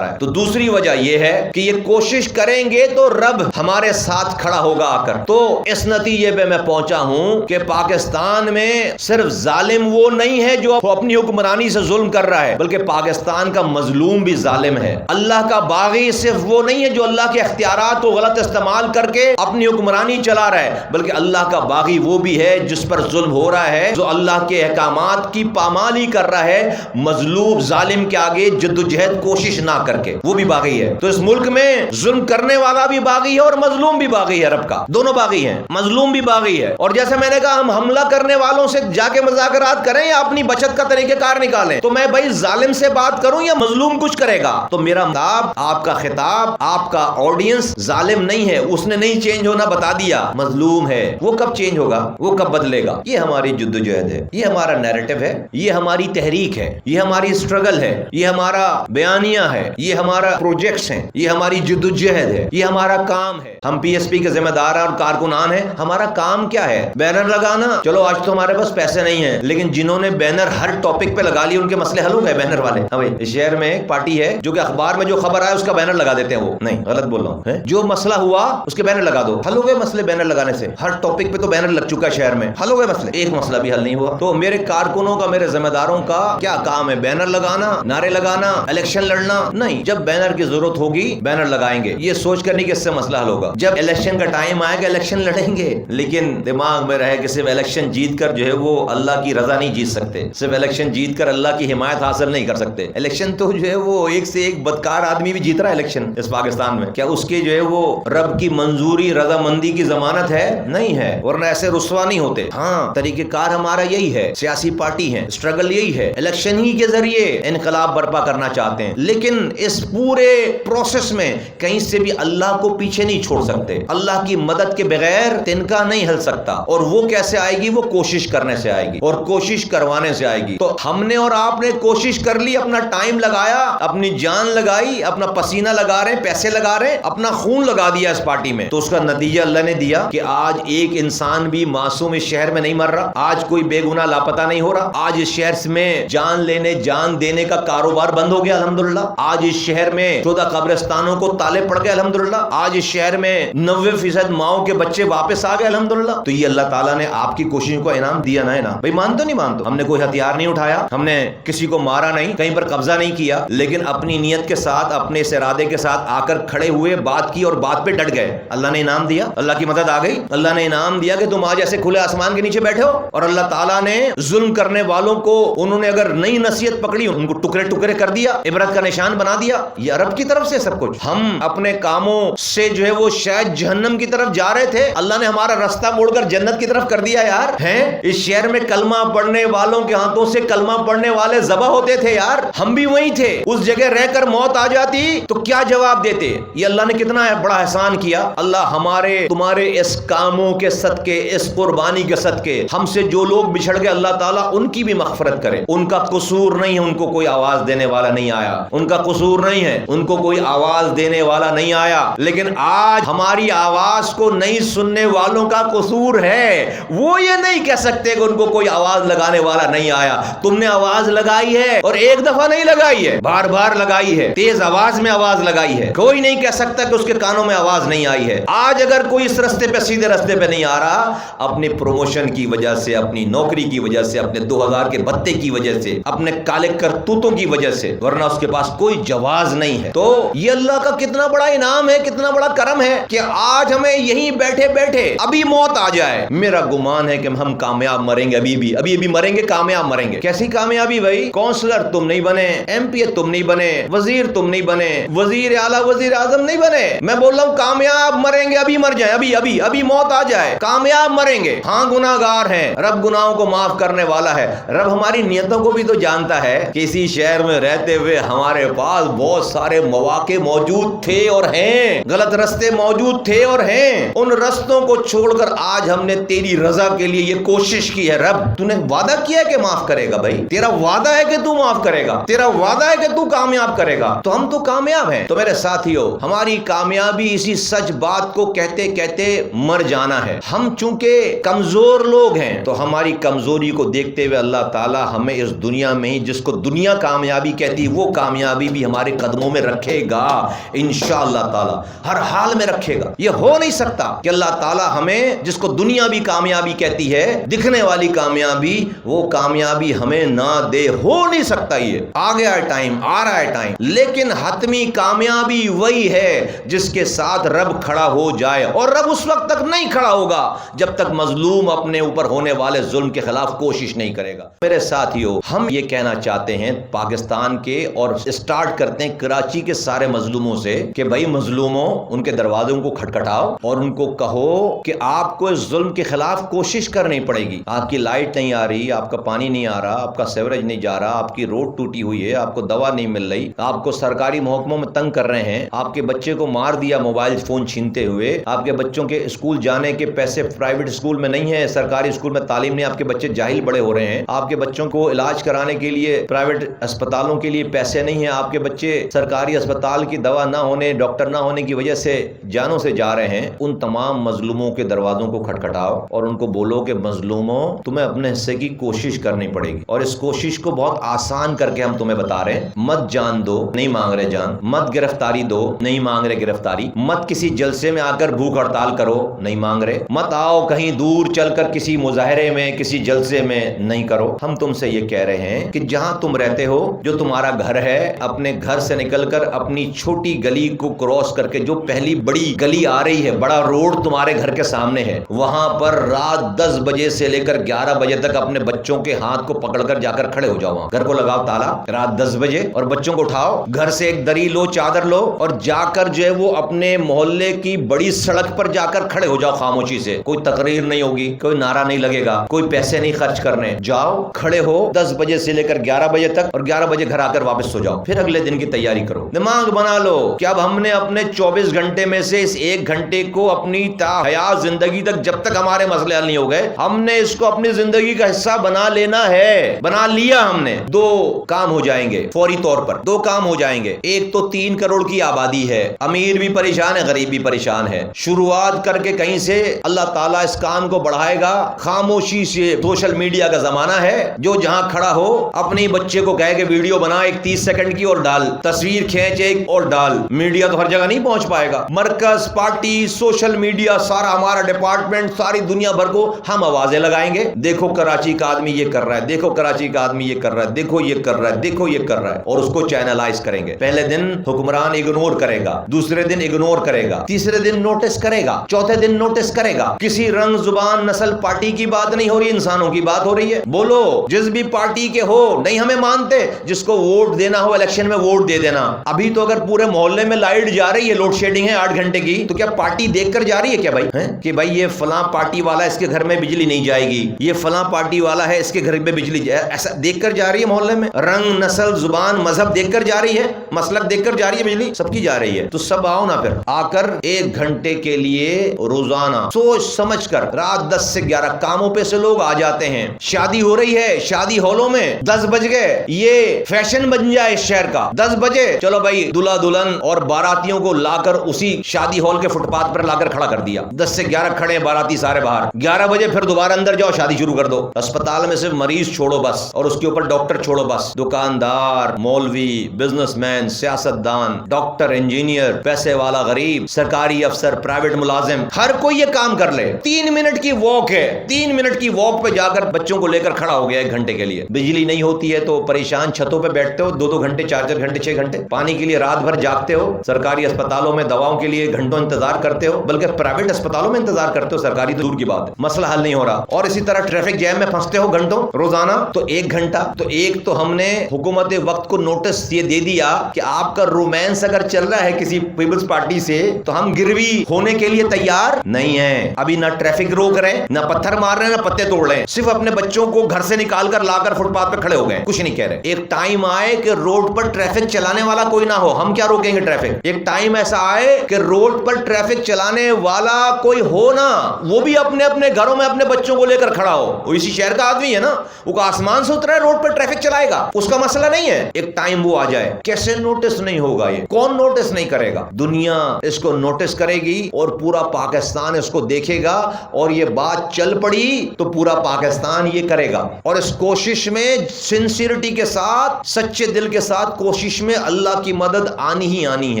B: ہے. تو دوسری وجہ یہ ہے کہ یہ کوشش کریں گے تو رب ہمارے ساتھ کھڑا ہوگا آ کر. تو اس نتیجے پہ میں پہنچا ہوں کہ پاکستان میں صرف ظالم وہ نہیں ہے جو اپنی حکمرانی سے ظلم کر رہا ہے، بلکہ پاکستان کا مظلوم بھی ظالم ہے. اللہ کا باغی صرف وہ نہیں ہے جو اللہ کے اختیارات کو غلط استعمال کر کے اپنی حکمرانی چلا رہا ہے، بلکہ اللہ کا باغی وہ بھی ہے جس پر ظلم ہو رہا ہے، جو اللہ کے احکامات کی پامالی کر رہا ہے مظلوم ظالم کے آگے جدوجہد کوشش نہ کر کے، وہ بھی باغی ہے. تو اس ملک میں ظلم کرنے والا بھی باغی ہے اور مظلوم بھی باغی ہے. رب کا دونوں باغی ہیں، مظلوم بھی باغی ہے. اور جیسے میں نے کہا ہم حملہ کرنے والوں سے جا کے مذاکرات کریں یا اپنی بچت کا طریقہ کار نکالیں، تو میں بھائی ظالم سے بات کروں یا مظلوم کچھ کرے گا؟ تو میرا خطاب، آپ کا خطاب، آپ کا آڈینس ظالم نہیں ہے، اس نے نہیں چینج ہونا بتا دیا، مظلوم ہے. وہ کب چینج ہوگا؟ وہ کب بدلے گا؟ یہ ہماری جدوجہد ہے، یہ ہمارا نیریٹو ہے، یہ ہماری تحریک ہے، یہ ہماری اسٹرگل ہے، یہ ہمارا بیانیہ ہے، یہ ہمارا پروجیکٹس ہیں، یہ ہماری جدوجہد ہے، یہ ہمارا کام ہے. ہم پی ایس پی کے ذمہ دار اور کارکنان ہیں. ہمارا کام کیا ہے؟ بینر لگانا. چلو آج تو ہمارے پاس پیسے نہیں ہیں، لیکن جنہوں نے بینر ہر ٹاپک پہ لگا لیے ان کے مسئلے حل ہو گئے. بینر والے اس شہر میں ایک پارٹی ہے جو کہ اخبار میں جو خبر آئے اس کا بینر لگا دیتے ہیں. وہ نہیں، غلط بول رہا ہوں، جو مسئلہ ہوا اس کے بینر لگا دو، حل ہو گئے مسئلے. بینر لگانے سے ہر ٹاپک پہ تو بینر لگ چکا ہے شہر میں، حل ہو گئے مسئلے. ایک مسئلہ بھی حل نہیں ہوا. تو میرے کارکنوں کا، میرے ذمہ داروں کا کیا کام ہے؟ بینر لگانا، نعرے لگانا، الیکشن لڑنا؟ نہیں. جب بینر کی ضرورت ہوگی بینر لگائیں گے. یہ سوچ کر نہیں کہ اس سے مسئلہ حل ہوگا. جب الیکشن کا ٹائم آئے گا الیکشن لڑیں گے، لیکن دماغ میں رہے کہ صرف الیکشن جیت کر جو ہے وہ اللہ کی رضا نہیں جیت سکتے، صرف الیکشن جیت کر اللہ کی حمایت حاصل نہیں کر سکتے. الیکشن تو جو ہے وہ ایک سے ایک بدکار آدمی بھی جیت رہا ہے الیکشن اس پاکستان میں. کیا اس کے جو ہے وہ رب کی منظوری، رضامندی کی ضمانت ہے؟ نہیں ہے، ورنہ ایسے رسوا نہیں ہوتے. ہاں، طریقہ کار ہمارا یہی ہے، سیاسی پارٹی ہے، اسٹرگل یہی ہے، الیکشن ہی کے ذریعے انقلاب برپا کرنا چاہتے ہیں. لیکن اس پورے پروسیس میں کہیں سے بھی اللہ کو پیچھے نہیں چھوڑ سکتے. اللہ کی مدد کے بغیر تنکا نہیں ہل سکتا. اور وہ کیسے آئے گی؟ وہ کوشش کرنے سے آئے گی اور کوشش کروانے سے آئے گی. تو ہم نے اور آپ نے کوشش کر لی، اپنا ٹائم لگایا، اپنی جان لگائی، اپنا پسینہ لگا رہے ہیں، پیسے لگا رہے ہیں، اپنا خون لگا دیا اس پارٹی میں. تو اس کا نتیجہ اللہ نے دیا کہ آج ایک انسان بھی معصوم اس شہر میں نہیں مر رہا، آج کوئی بے گناہ لاپتہ نہیں ہو رہا. آج اس شہر میں جان لینے، جان دینے کا کاروبار بند ہو گیا الحمدللہ. آج اس شہر میں 14 قبرستانوں کو تالے پڑ گئے الحمدللہ. آج اس شہر میں 90% ماؤں کے بچے واپس آ گئے الحمدللہ. تو یہ اللہ تعالیٰ نے آپ کی کوششوں کو انعام دیا نا. بھائی مانتو نہیں مانتو، ہم نے کوئی ہتھیار نہیں اٹھایا، ہم نے کسی کو مارا نہیں، کہیں پر قبضہ نہیں کیا، لیکن اپنی نیت کے ساتھ، اپنے اس ارادے کے ساتھ آ کر کھڑے ہوئے، بات کی اور بات پہ ڈٹ گئے. اللہ نے انعام دیا، اللہ کی مدد آ گئی. اللہ نے انعام دیا کہ تم آج ایسے کھلے آسمان کے نیچے بیٹھے ہو. اور اللہ تعالیٰ نے ظلم کرنے والوں کو، انہوں نے اگر نئی نصیحت پکڑی، ان کو ٹکڑے ٹکڑے کر دیا، عبرت کا نشان بنا دیا. یہ رب کی طرف سے سب کچھ. ہم اپنے کاموں سے جو ہے وہ شاید جہنم کی طرف جا رہے تھے، اللہ نے ہمارا راستہ موڑ کر جنت کی طرف کر دیا. یار ہیں اس شہر میں کلمہ پڑھنے والوں کے ہاتھوں سے کلمہ پڑھنے والے ذبح ہوتے تھے. یار ہم بھی وہی تھے. اس جگہ رہ کر موت آ جاتی تو کیا جواب دیتے؟ یہ اللہ نے کتنا بڑا احسان کیا. اللہ ہمارے تمہارے اس کاموں کے صدقے، اس قربانی کے صدقے ہم سے جو لوگ بچھڑ گئے، اللہ تعالیٰ ان کی بھی مغفرت کرے. ان کا قصور نہیں ہے، ان کو کوئی آواز دینے والا نہیں آیا. ان کا قصور نہیں ہے، ان کو کوئی آواز دینے والا نہیں آیا. لیکن آج ہماری آواز کو نہیں سننے والوں کا قصور ہے. وہ یہ نہیں کہہ سکتے کہ ان کو کوئی آواز لگانے والا نہیں آیا. تم نے آواز لگائی ہے اور ایک دفعہ نہیں لگائی ہے، بار بار لگائی ہے، تیز آواز میں آواز لگائی ہے. کوئی نہیں کہہ سکتا کہ اس کے کانوں میں آواز نہیں آئی ہے. آج اگر کوئی اس رستے پہ، سیدھے رستے پہ نہیں آ رہا، اپنی پروموشن کی وجہ سے، اپنی نوکری کی وجہ سے، اپنے 2000 کے بھتے کی وجہ سے، اپنے کالے کرتوتوں کی وجہ سے، ورنہ اس کے پاس کوئی جواز نہیں ہے. تو یہ اللہ کا کتنا بڑا انعام ہے، کتنا بڑا کرم ہے کہ آج ہمیں یہیں بیٹھے بیٹھے ابھی موت آ جائے. میرا گمان ہے کہ ہم کامیاب مریں گے، ابھی مریں گے، کامیاب مریں گے. کیسی کامیابی بھائی؟ کونسلر تم نہیں بنے، ایم پی تم نہیں بنے، وزیر تم نہیں بنے، وزیر اعلیٰ، وزیر اعظم نہیں بنے. میں بول رہا ہوں کامیاب مریں گے، ابھی مر جائیں، ابھی موت آ جائے، کامیاب مریں گے. ہاں گناہگار ہیں، رب گناہوں کو معاف کرنے والا ہے. رب ہماری نیتوں کو بھی تو جانتا ہے کہ اسی شہر میں رہتے ہوئے ہمارے پاس بہت سارے مواقع موجود تھے اور ہیں، غلط رستے موجود تھے اور ہیں. ان رستوں کو چھوڑ کر آج ہم نے تیری رضا کے لیے یہ کوشش کی ہے. رب تو نے وعدہ کیا ہے کہ معاف کرے گا. بھائی تیرا وعدہ ہے کہ تو معاف کرے گا، تیرا وعدہ ہے کہ تو کامیاب کرے گا. تو ہم تو کامیاب ہیں. تو میرے ساتھیو، ہماری کامیابی اسی سچ بات کو کہتے کہتے مر جانا ہے. ہم چونکہ کمزور لوگ ہیں تو ہماری کمزوری کو دیکھتے ہوئے اللہ تعالی ہمیں اس دنیا میں ہی، جس کو دنیا کامیابی کہتی، وہ کامیابی بھی ہمارے قدموں میں رکھے گا انشاءاللہ تعالی، ہر حال میں رکھے گا۔ یہ ہو نہیں سکتا کہ اللہ تعالی ہمیں، جس کو دنیا بھی کامیابی کہتی ہے، دکھنے والی کامیابی، وہ کامیابی ہمیں نہ دے، ہو نہیں سکتا۔ یہ آ گیا ہے ٹائم، آ رہا ہے ٹائم، لیکن حتمی کامیابی وہی ہے جس کے ساتھ رب کھڑا ہو جائے، اور رب اس وقت تک نہیں کھڑا ہوگا جب تک مظلوم اپنے اوپر ہونے والے ظلم کے خلاف کوشش نہیں کرے گا۔ میرے ساتھیو، ہم یہ کہنا چاہتے ہیں پاکستان کے، اور اسٹارٹ کرتے ہیں کراچی کے سارے مظلوموں سے کہ بھائی مظلوموں، ان کے دروازوں کو کھٹکھٹاؤ اور ان کو کہو کہ آپ کو اس ظلم کے خلاف کوشش کرنی پڑے گی۔ آپ کی لائٹ نہیں آ رہی، آپ کا پانی نہیں آ رہا، آپ کا سیوریج نہیں جا رہا، آپ کی روڈ ٹوٹی ہوئی ہے، آپ کو دوا نہیں مل رہی، آپ کو سرکاری محکموں میں تنگ کر رہے ہیں، آپ کے بچے کو مار دیا موبائل فون چھینتے ہوئے، آپ کے بچوں کے اسکول جانے کے پیسے پرائیویٹ اسکول میں نہیں ہے، سرکاری اسکول میں تعلیم نہیں، آپ کے بچے جاہل بڑے ہو رہے ہیں، آپ کے بچوں کو علاج کرانے کے لیے پرائیویٹ اسپتالوں کے لیے پیسے نہیں ہیں، آپ کے بچے سرکاری اسپتال کی دوا نہ ہونے، ڈاکٹر نہ ہونے کی وجہ سے جانوں سے جا رہے ہیں۔ ان تمام مظلوموں کے دروازوں کو کھٹکھٹاؤ اور ان کو بولو کہ مظلوموں، تمہیں اپنے حصے کی کوشش کرنی پڑے گی، اور اس کوشش کو بہت آسان کر کے ہم تمہیں بتا رہے ہیں۔ مت جان دو، نہیں مانگ رہے جان، مت گرفتاری دو، نہیں مانگ رہے گرفتاری، مت کسی جلسے میں آ کر بھوک ہڑتال کرو، نہیں مانگ رہے، مت آؤ کہیں دور چل کر کسی مظاہرے میں، کسی جلسے میں، نہیں کرو۔ ہم تم سے یہ کہہ رہے ہیں کہ جہاں تم رہتے ہو، جو تمہارا گھر ہے، اپنے گھر سے نکل کر اپنی چھوٹی گلی کو کراس کر کے جو پہلی بڑی گلی آ رہی ہے، بڑا روڈ تمہارے گھر کے سامنے ہے، وہاں پر رات 10 بجے سے لے کر 11 بجے تک اپنے بچوں کے ہاتھ کو پکڑ کر جا کر کھڑے ہو جاؤ، گھر کو لگاؤ تالا رات 10 بجے، اور بچوں کو اٹھاؤ، گھر سے ایک دری لو، چادر لو، اور جا کر جو ہے وہ اپنے محلے کی بڑی سڑک پر جا کر کھڑے ہو جاؤ خاموشی سے۔ کوئی تقریر نہیں ہوگی، کوئی نعرہ نہیں لگے گا، کوئی پیسے نہیں خرچ کرنے، جاؤ کھڑے ہو 10 بجے سے لے کر 11 بجے تک، اور 11 بجے گھر آ کر واپس سو جاؤ، پھر اگلے دن کی تیاری کرو۔ دماغ بنا لو کہ اب ہم نے اپنے 24 گھنٹے میں سے اس 1 گھنٹے کو اپنی تا حیات زندگی تک، جب تک ہمارے مسئلے حل نہیں ہو گئے، ہم نے اس کو اپنی زندگی کا حصہ بنا لینا ہے۔ بنا لیا ہم نے۔ 2 کام ہو جائیں گے فوری طور پر، 2 کام ہو جائیں گے۔ ایک تو 3 کروڑ کی آبادی ہے، امیر بھی پریشان ہے، غریب بھی پریشان ہے۔ شروعات کر کے کہیں سے اللہ تعالیٰ اس کام کو بڑھائے گا، خاموشی سے۔ سوشل میڈیا کا زمانہ ہے، جو جہاں کھڑا ہو اپنی بچے کو کہے کہ ویڈیو بنا ایک 30 سیکنڈ کی اور ڈال، تصویر کھینچ ایک اور ڈال۔ میڈیا تو ہر جگہ نہیں پہنچ پائے گا، مرکز، پارٹی، سوشل میڈیا، سارا ہمارا ڈپارٹمنٹ، ساری دنیا بھر کو ہم آوازیں لگائیں گے، دیکھو کراچی کا آدمی یہ کر رہا ہے، دیکھو کراچی کا آدمی یہ کر رہا ہے، دیکھو یہ کر رہا ہے، دیکھو یہ کر رہا ہے، اور اس کو چینلائز کریں گے۔ پہلے دن حکمران اگنور کرے گا، دوسرے دن اگنور کرے گا، تیسرے دن نوٹس کرے گا، چوتھے دن نوٹس کرے گا۔ کسی رنگ، زبان، نسل، پارٹی کی بات نہیں ہو رہی، انسانوں کی بات ہو رہی ہے۔ بولو جس بھی پارٹی کے ہو، نہیں ہمیں مانتے، جس کو ووٹ دینا ہو الیکشن میں ووٹ دے دینا۔ ابھی تو اگر پورے محلے میں لائٹ جا رہی ہے، لوڈ شیڈنگ ہے 8 گھنٹے کی، تو کیا پارٹی دیکھ کر جا رہی ہے کیا بھائی؟ کہ بھائی یہ فلاں پارٹی والا، اس کے گھر میں بجلی نہیں جائے گی، یہ فلاں پارٹی والا ہے، اس کے گھر میں بجلی جائے، ایسا دیکھ کر جا رہی ہے محلے میں؟ رنگ، نسل، زبان، مذہب دیکھ کر جا رہی ہے، مسلک دیکھ کر جا رہی ہے، بجلی سب کی جا رہی ہے۔ تو سب آؤ نا، پھر آ کر 1 گھنٹے کے لیے روزانہ سوچ سمجھ کر، رات 10 سے 11 کاموں پہ سے لوگ آ جاتے ہیں، شادی ہو رہی ہے، شادی ہالوں میں 10 بج گئے، یہ فیشن بن جائے اس شہر کا، 10 بجے چلو بھائی دلہا دلہن اور باراتیوں کو لا کر اسی شادی ہال کے فٹ پاتھ پر لا کر کھڑا کر دیا، 10 سے 11 کھڑے ہیں باراتی سارے باہر، 11 بجے پھر دوبارہ اندر جاؤ، شادی شروع کر دو۔ اسپتال میں صرف مریض چھوڑو بس، اور اس کے اوپر ڈاکٹر چھوڑو بس، دکاندار، مولوی، بزنس مین، سیاست دان، ڈاکٹر، انجینئر، پیسے والا، غریب، سرکاری افسر، پرائیویٹ ملازم، ہر کوئی یہ کام کر لے۔ 3 منٹ کی واک ہے، 3 منٹ کی واک پہ جا کر بچوں کو لے کر کھڑا ہو گیا 1 گھنٹے کے لیے۔ بجلی نہیں ہوتی ہے تو پریشان، چھتوں پہ بیٹھتے ہو 2-2 گھنٹے، 4-4 گھنٹے، 6 گھنٹے، پانی کے لیے رات بھر جاگتے ہو، سرکاری اسپتالوں میں دواؤں کے لیے گھنٹوں انتظار کرتے ہو، بلکہ پرائیویٹ اسپتالوں میں انتظار کرتے ہو، سرکاری تو دور کی بات ہے، مسئلہ حل نہیں ہو رہا۔ اور اسی طرح ٹریفک جیم میں پھنستے ہو گھنٹوں روزانہ، تو 1 گھنٹہ تو ایک تو ہم نے حکومت وقت کو نوٹس یہ دے دیا کہ آپ کا رومانس اگر چل رہا ہے کسی پیپلز پارٹی سے تو ہم گروی ہونے کے لیے تیار نہیں ہیں۔ ابھی نہ ٹریفک روک رہے ہیں، نہ پتھر مار رہے ہیں، نہ پتے توڑ رہے ہیں، صرف اپنے بچوں کو گھر سے نکال کر لا کر فٹ پاتھ پہ کھڑے ہو گئے، کچھ نہیں کہہ رہے۔ ایک ٹائم آئے کہ روڈ پر ٹریفک چلانے والا کوئی نہ ہو، ہم کیا روکیں گے ٹریفک؟ ایک ٹائم ایسا آئے کہ روڈ پر ٹریفک چلانے والا کوئی ہو نا، وہ بھی اپنے اپنے گھروں میں اپنے بچوں کو لے کر کھڑا ہو۔ وہ اسی شہر کا آدمی ہے نا، وہ آسمان سے اترا ہے روڈ پر ٹریفک چلائے گا، اس کا مسئلہ نہیں ہے۔ ایک ٹائم وہ آ جائے، کیسے نوٹس نہیں ہوگا؟ یہ کون نوٹس نہیں کرے گا؟ دنیا اس کو نوٹس کرے گی اور پورا پاکستان اس کو دیکھے گا، اور یہ بات چل پڑی تو پورا پاکستان یہ کرے گا۔ اور اس کوشش میں سنسیئرٹی کے ساتھ، سچے دل کے ساتھ کوشش میں اللہ اللہ کی مدد آنی ہی آنی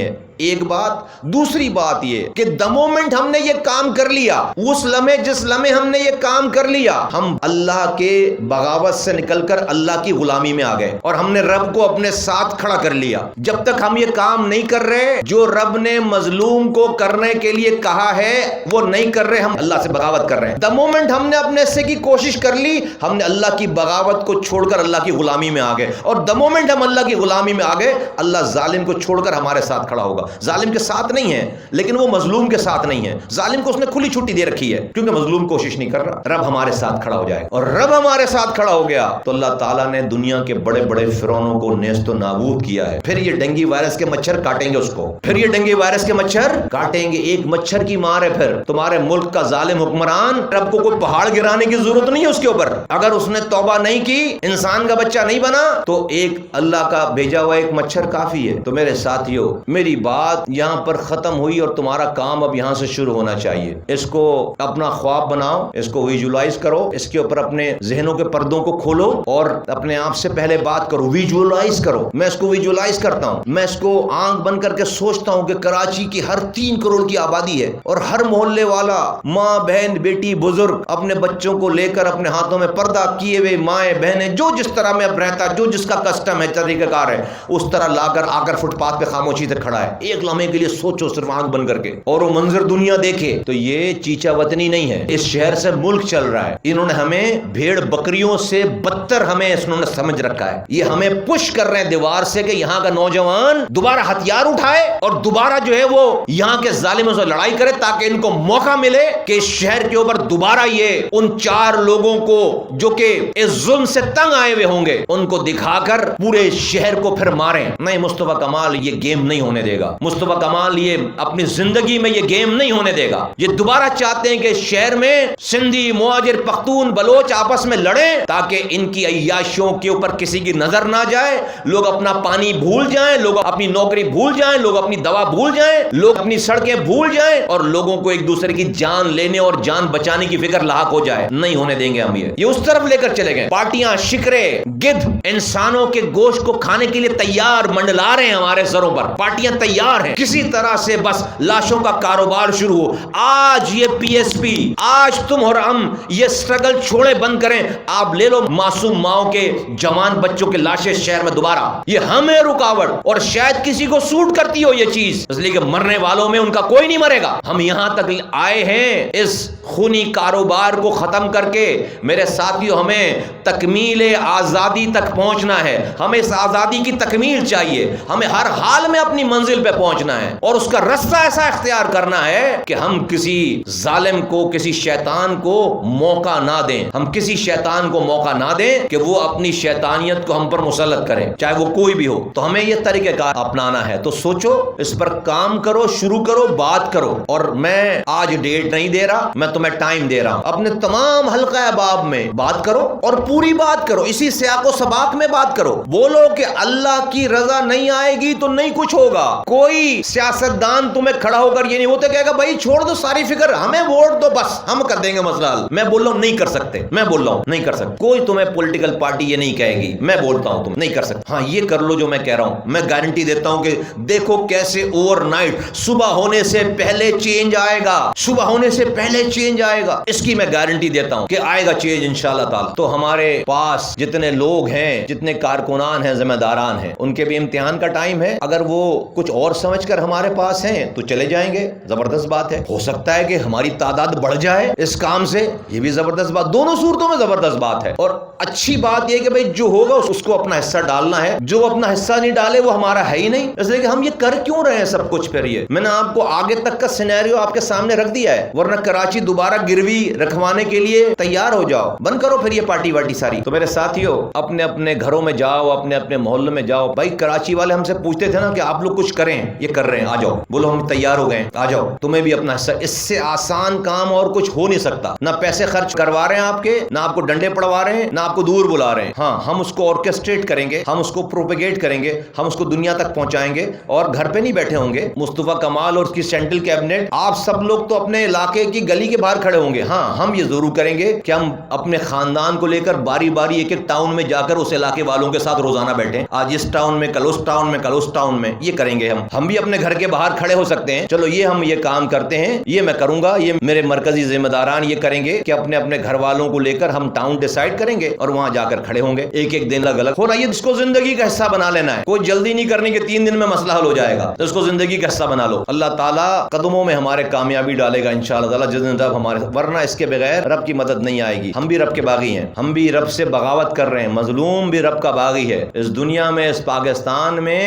B: ہے. ایک بات. دوسری بات یہ کہ the moment ہم نے یہ کام کر لیا, اس لمحے جس لمحے ہم نے یہ کام کر لیا, ہم اللہ کے بغاوت سے نکل کر اللہ کی غلامی میں آ گئے اور ہم نے رب کو اپنے ساتھ کھڑا کر لیا. جب تک ہم یہ کام نہیں کر رہے جو رب نے مظلوم کو کرنے کے لیے کہا ہے وہ نہیں کر رہے, ہم اللہ سے بغاوت کر رہے ہیں. the moment ہم نے اپنے حصے کی کوشش کر لی, ہم نے اللہ کی بغاوت کو چھوڑ کر اللہ کی غلامی میں آ گئے. اور the moment ہم اللہ کی غلامی میں آ گئے, اللہ ظالم کو چھوڑ کر ہمارے ساتھ کھڑا ہوگا. ظالم کے ساتھ نہیں ہے لیکن وہ مظلوم کے ساتھ نہیں ہے. ظالم کو اس نے کھلی چھٹی دے رکھی ہے کیونکہ مظلوم کوشش نہیں کر رہا. رب ہمارے ساتھ کھڑا ہو جائے اور رب ہمارے ساتھ کھڑا ہو گیا تو اللہ تعالیٰ نے دنیا کے بڑے بڑے فرعونوں کو نیست و نابود کیا ہے. پھر یہ ڈینگی وائرس کے مچھر کاٹیں گے اس کو, پھر یہ ڈینگی وائرس کے مچھر کاٹیں گے. ایک مچھر کی مار ہے. پھر تمہارے ملک کا ظالم حکمران, رب کو کوئی پہاڑ گرانے کی ضرورت نہیں ہے اس کے اوپر. اگر اس نے توبہ نہیں کی, انسان کا بچہ نہیں بنا, تو ایک اللہ کا بھیجا ہوا ایک مچھر کافی ہے. تو میرے ساتھیو, میری بات یہاں پر ختم ہوئی اور تمہارا کام اب یہاں سے شروع ہونا چاہیے. اس کو اپنا خواب بناؤ, اس کو ویژولائز کرو, اس کے اوپر اپنے ذہنوں کے پردوں کو کھولو اور اپنے آپ سے پہلے بات کرو, ویژولائز کرو. میں اس کو ویژولائز کرتا ہوں, میں اس کو آنکھ بند کر کے سوچتا ہوں کہ کراچی کی ہر 3 کروڑ کی آبادی ہے اور ہر محلے والا, ماں بہن بیٹی بزرگ, اپنے بچوں کو لے کر اپنے ہاتھوں میں پردہ کیے ہوئے مائیں بہنیں, جو جس طرح میں اب رہتا, جو جس کا کسٹم ہے, طریقہ کار ہے, اس طرح لا کر آ کر فٹ پاتھ پہ خاموشی سے کھڑا ہے. ایک لمحے کے لیے سوچو صرف آنکھ بند کر کے, اور وہ منظر دنیا دیکھے تو یہ چیچا وطنی نہیں ہے. اس شہر سے ملک چل رہا ہے. انہوں نے ہمیں بھیڑ بکریوں سے بدتر ہمیں انہوں نے سمجھ رکھا ہے. یہ ہمیں پش کر رہے ہیں دیوار سے کہ یہاں کا نوجوان دوبارہ ہتھیار اٹھائے اور دوبارہ جو ہے وہ یہاں کے ظالموں سے لڑائی کرے تاکہ ان کو موقع ملے کہ اس شہر کے اوپر دوبارہ یہ ان 4 لوگوں کو جو کہ اس ظلم سے تنگ آئے ہوئے ہوں گے ان کو دکھا کر پورے شہر کو پھر ماریں. نہیں, مصطفیٰ کمال یہ گیم نہیں ہونے دے گا. مصطفیٰ کمال یہ اپنی زندگی میں یہ گیم نہیں ہونے دے گا. یہ دوبارہ چاہتے ہیں کہ شہر میں سندھی, مہاجر, پختون, بلوچ آپس میں لڑیں تاکہ ان کی عیاشیوں کے اوپر کسی کی نظر نہ جائے. لوگ اپنا پانی بھول جائیں, لوگ اپنی نوکری بھول جائیں, لوگ اپنی دوا بھول جائیں, لوگ اپنی سڑکیں بھول جائیں اور لوگوں کو ایک دوسرے کی جان لینے اور جان بچانے کی فکر لاحق ہو جائے. نہیں ہونے دیں گے ہم. یہ اس طرف لے کر چلے گئے. پارٹیاں, شکرے, گدھ انسانوں کے گوشت کو کھانے کے لیے تیار منڈلا رہے ہیں ہمارے سروں پر. پارٹیاں تیار ہیں کسی طرح سے بس لاشوں کا کاروبار شروع ہو. آج یہ پی ایس پی, آج تم اور ہم یہ سٹرگل چھوڑے بند کریں. آپ لے لو معصوم ماؤں کے جوان بچوں کے لاشیں شہر میں دوبارہ. یہ ہمیں رکاوٹ, اور شاید کسی کو سوٹ کرتی ہو یہ چیز, اس لیے کہ مرنے والوں میں ان کا کوئی نہیں مرے گا. ہم یہاں تک آئے ہیں اس خونی کاروبار کو ختم کر کے. میرے ساتھیوں, ہمیں تکمیل آزادی تک پہنچنا ہے. ہمیں اس آزادی کی تکمیل چاہیے. ہمیں ہر حال میں اپنی منزل پہ پہنچنا ہے اور اس کا رستہ ایسا اختیار کرنا ہے کہ ہم کسی ظالم کو, کسی شیطان کو موقع نہ دیں. ہم کسی شیطان کو موقع نہ دیں کہ وہ اپنی شیطانیت کو ہم پر مسلط کرے, چاہے وہ کوئی بھی ہو. تو ہمیں یہ طریقہ کار اپنانا ہے. تو سوچو, اس پر کام کرو, شروع کرو, بات کرو. اور میں آج ڈیٹ نہیں دے رہا, میں تمہیں ٹائم دے رہا ہوں. اپنے تمام حلقہ احباب میں بات کرو اور پوری بات کرو, اسی سیاق و سباق میں بات کرو. بولو کہ اللہ کی رضا نہیں آئے گی تو نہیں کچھ ہوگا. کوئی سیاستدان تمہیں کھڑا ہو کر یہ نہیں ہوتا کہے گا بھائی چھوڑ دو ساری فکر, ہمیں ووٹ دو, بس ہم کر دیں گے مسئلہ حل. میں بول رہا ہوں نہیں کر سکتے. میں بول رہا ہوں نہیں کر سکتے. کوئی تمہیں پولیٹیکل پارٹی یہ نہیں کہے گی. میں بولتا ہوں تم نہیں کر سکتے. ہاں, یہ کر لو جو میں کہہ رہا ہوں. میں گارنٹی دیتا ہوں کہ دیکھو کیسے اوور نائٹ صبح ہونے سے پہلے چینج آئے گا. صبح ہونے سے پہلے چینج آئے گا. اس کی میں گارنٹی دیتا ہوں کہ آئے گا چینج انشاءاللہ تعالی. تو ہمارے پاس جتنے لوگ ہیں, جتنے کارکنان ہیں, ذمہ داران ہیں, ان کے بھی امتحان کا ٹائم ہے. اگر وہ کچھ اور سمجھ کر ہمارے پاس ہیں تو چلے جائیں گے, زبردست بات ہے. ہو سکتا ہے کہ ہماری تعداد بڑھ جائے اس کام سے, یہ بھی زبردست بات. دونوں صورتوں میں زبردست بات ہے. اور اچھی بات یہ کہ بھائی جو ہوگا اس کو اپنا حصہ ڈالنا ہے. جو اپنا حصہ نہیں ڈالے وہ ہمارا ہے ہی نہیں. اس لیے کہ ہم یہ کر کیوں رہے ہیں سب کچھ. پھر یہ میں نے آپ کو آگے تک کا سینیریو آپ کے سامنے رکھ دیا ہے, ورنہ کراچی دوبارہ گروی رکھوانے کے لیے تیار ہو جاؤ, بند کرو پھر یہ پارٹی واٹی ساری. تو میرے ساتھیو, اپنے اپنے گھروں میں جاؤ, اپنے اپنے محلوں میں جاؤ. بھائی کراچی والے ہم سے پوچھتے تھے نا کہ آپ لوگ کچھ کریں, ہیں, یہ کر رہے ہیں, آ جاؤ, بولو ہم تیار ہو گئے, آ جاؤ, تمہیں بھی اپنا حصہ. اس سے آسان کام اور کچھ ہو نہیں سکتا. نہ پیسے خرچ کروا رہے ہیں آپ کے, نہ آپ کو ڈنڈے پڑوا رہے ہیں, نہ آپ کو دور بلا رہے ہیں. ہاں, ہم اس کو آرکیسٹریٹ کریں گے, ہم اس کو پروپیگیٹ کریں گے, ہم اس کو دنیا تک پہنچائیں گے, اور گھر پہ نہیں بیٹھے ہوں گے مصطفیٰ کمال اور اس کی سینٹرل کیبنٹ, آپ سب لوگ تو اپنے علاقے کی گلی کے باہر کھڑے ہوں گے. ہاں, ہم یہ ضرور کریں گے کہ ہم اپنے خاندان کو لے کر باری باری ایک ایک ٹاؤن میں جا کر اس علاقے والوں کے ساتھ روزانہ بیٹھیں, آج اس ٹاؤن میں, کل اس ٹاؤن میں, کل اس ٹاؤن میں. یہ کریں گے ہم بھی اپنے گھر کے باہر کھڑے ہو سکتے ہیں. چلو یہ ہم یہ کام کرتے ہیں, یہ میں کروں گا, یہ میرے مرکزی ذمہ داران یہ کریں گے کہ اپنے اپنے گھر والوں کو لے کر ہم ٹاؤن ڈیسائیڈ کریں گے اور وہاں جا کر کھڑے ہوں گے. ایک ایک دن الگ الگ ہونا, یہ اس کو زندگی کا حصہ بنا لینا ہے. کوئی جلدی نہیں کرنی کہ 3 دن میں مسئلہ حل ہو جائے گا, تو اس کو زندگی کا حصہ بنا لو. اللہ تعالیٰ قدموں میں ہمارے کامیابی ڈالے گا انشاءاللہ تعالیٰ جس دن تک ہمارے, ورنہ اس کے بغیر رب کی مدد نہیں آئے گی. ہم بھی رب کے باغی ہیں, ہم بھی رب سے بغاوت کر رہے ہیں, مظلوم بھی رب کا باغی ہے. اس دنیا میں, اس پاکستان میں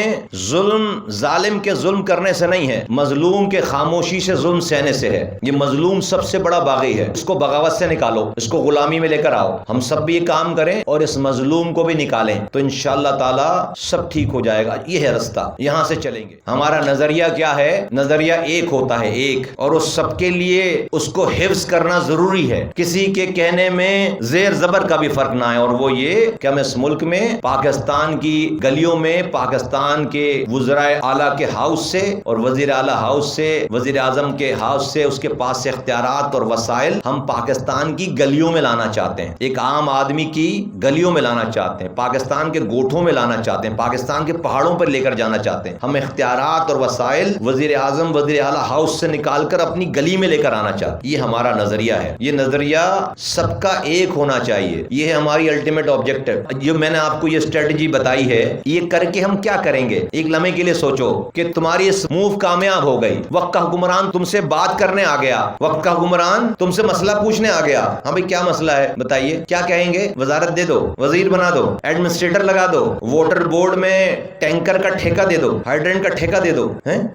B: ظلم ظالم کے ظلم کرنے سے نہیں ہے, مظلوم کے خاموشی سے ظلم سہنے سے ہے. یہ مظلوم سب سے بڑا باغی ہے, اس کو بغاوت سے نکالو, اس کو غلامی میں لے کر آؤ. ہم سب بھی یہ کام کریں اور اس مظلوم کو بھی نکالیں, تو انشاءاللہ تعالی سب ٹھیک ہو جائے گا. یہ ہے رستہ, یہاں سے چلیں گے. ہمارا نظریہ کیا ہے؟ نظریہ ایک ہوتا ہے, ایک, اور اس سب کے لیے اس کو حفظ کرنا ضروری ہے. کسی کے کہنے میں زیر زبر کا بھی فرق نہ ہے, اور وہ یہ کہ ہم اس ملک میں, پاکستان کی گلیوں میں, پاکستان کے وزرائے اعلیٰ کے ہاؤس سے اور وزیر اعلیٰ ہاؤس سے, وزیر اعظم کے ہاؤس سے, اس کے پاس سے اختیارات اور وسائل ہم پاکستان کی گلیوں میں لانا چاہتے ہیں. ایک عام آدمی کی گلیوں میں لانا چاہتے ہیں, پاکستان کے گوٹھوں میں لانا چاہتے ہیں, پاکستان کے پہاڑوں پر لے کر جانا چاہتے ہیں. ہم اختیارات اور وسائل وزیر اعظم, وزیر اعلیٰ ہاؤس سے نکال کر اپنی گلی میں لے کر آنا چاہتے ہیں. یہ ہمارا نظریہ ہے. یہ نظریہ سب کا ایک ہونا چاہیے. یہ ہے ہماری الٹیمیٹ آبجیکٹو. جو میں نے آپ کو یہ اسٹریٹجی بتائی ہے, یہ کر کے ہم کیا کریں گے؟ ایک لمحے کے لیے سوچو کہ تمہاری اس موو کامیاب ہو گئی, وقت کا حکمران تم سے بات کرنے آ گیا, وقت کا حکمران تم سے مسئلہ پوچھنے آ گیا. ہاں بھائی کیا مسئلہ ہے بتائیے, کیا کہیں گے؟ وزارت دے دو, وزیر بنا دو, ایڈمنسٹریٹر لگا دو, واٹر بورڈ میں ٹینکر کا ٹھیکہ دے دو, ہائیڈرنٹ کا ٹھیکہ دے دو.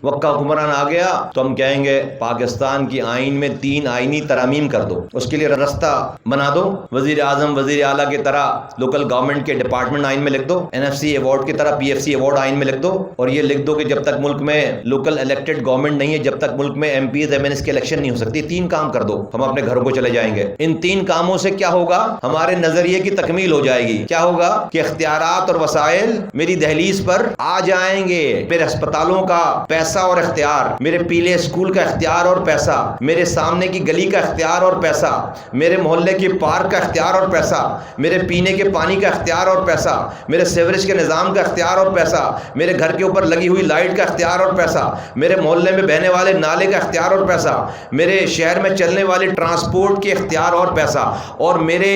B: وقت کا حکمران آ گیا تو ہم کہیں گے پاکستان کی آئین میں 3 آئینی ترامیم کر دو, اس کے لیے رستہ بنا دو. وزیر اعظم, وزیر اعلیٰ کی طرح لوکل گورنمنٹ کے ڈپارٹمنٹ آئین میں لکھ دو, NFC ایوارڈ کی طرح PFC ایوارڈ آئین میں لکھ دو, اور یہ لکھ دو کہ جب تک ملک میں لوکل الیکٹڈ گورنمنٹ نہیں ہے, جب تک ملک میں MPs MNs کے الیکشن نہیں ہو سکتی, 3 کام کر دو, ہم اپنے گھروں کو چلے جائیں گے. ان 3 کاموں سے کیا ہوگا؟ ہمارے نظریے کی تکمیل ہو جائے گی. کیا ہوگا کہ اختیارات اور وسائل میری دہلیز پر آ جائیں گے. میرے ہسپتالوں کا پیسہ اور اختیار, میرے پیلے اسکول کا اختیار اور پیسہ, میرے سامنے کی گلی کا اختیار اور پیسہ, میرے محلے کی پارک کا اختیار اور پیسہ, میرے پینے کے پانی کا اختیار اور پیسہ, میرے سیوریج کے نظام کا اختیار اور پیسہ, میرے گھر کے اوپر لگی ہوئی لائٹ کا اختیار اور پیسہ, میرے محلے میں بہنے والے نالے کا اختیار اور پیسہ, میرے شہر میں چلنے والے ٹرانسپورٹ کے اختیار اور پیسہ, اور میرے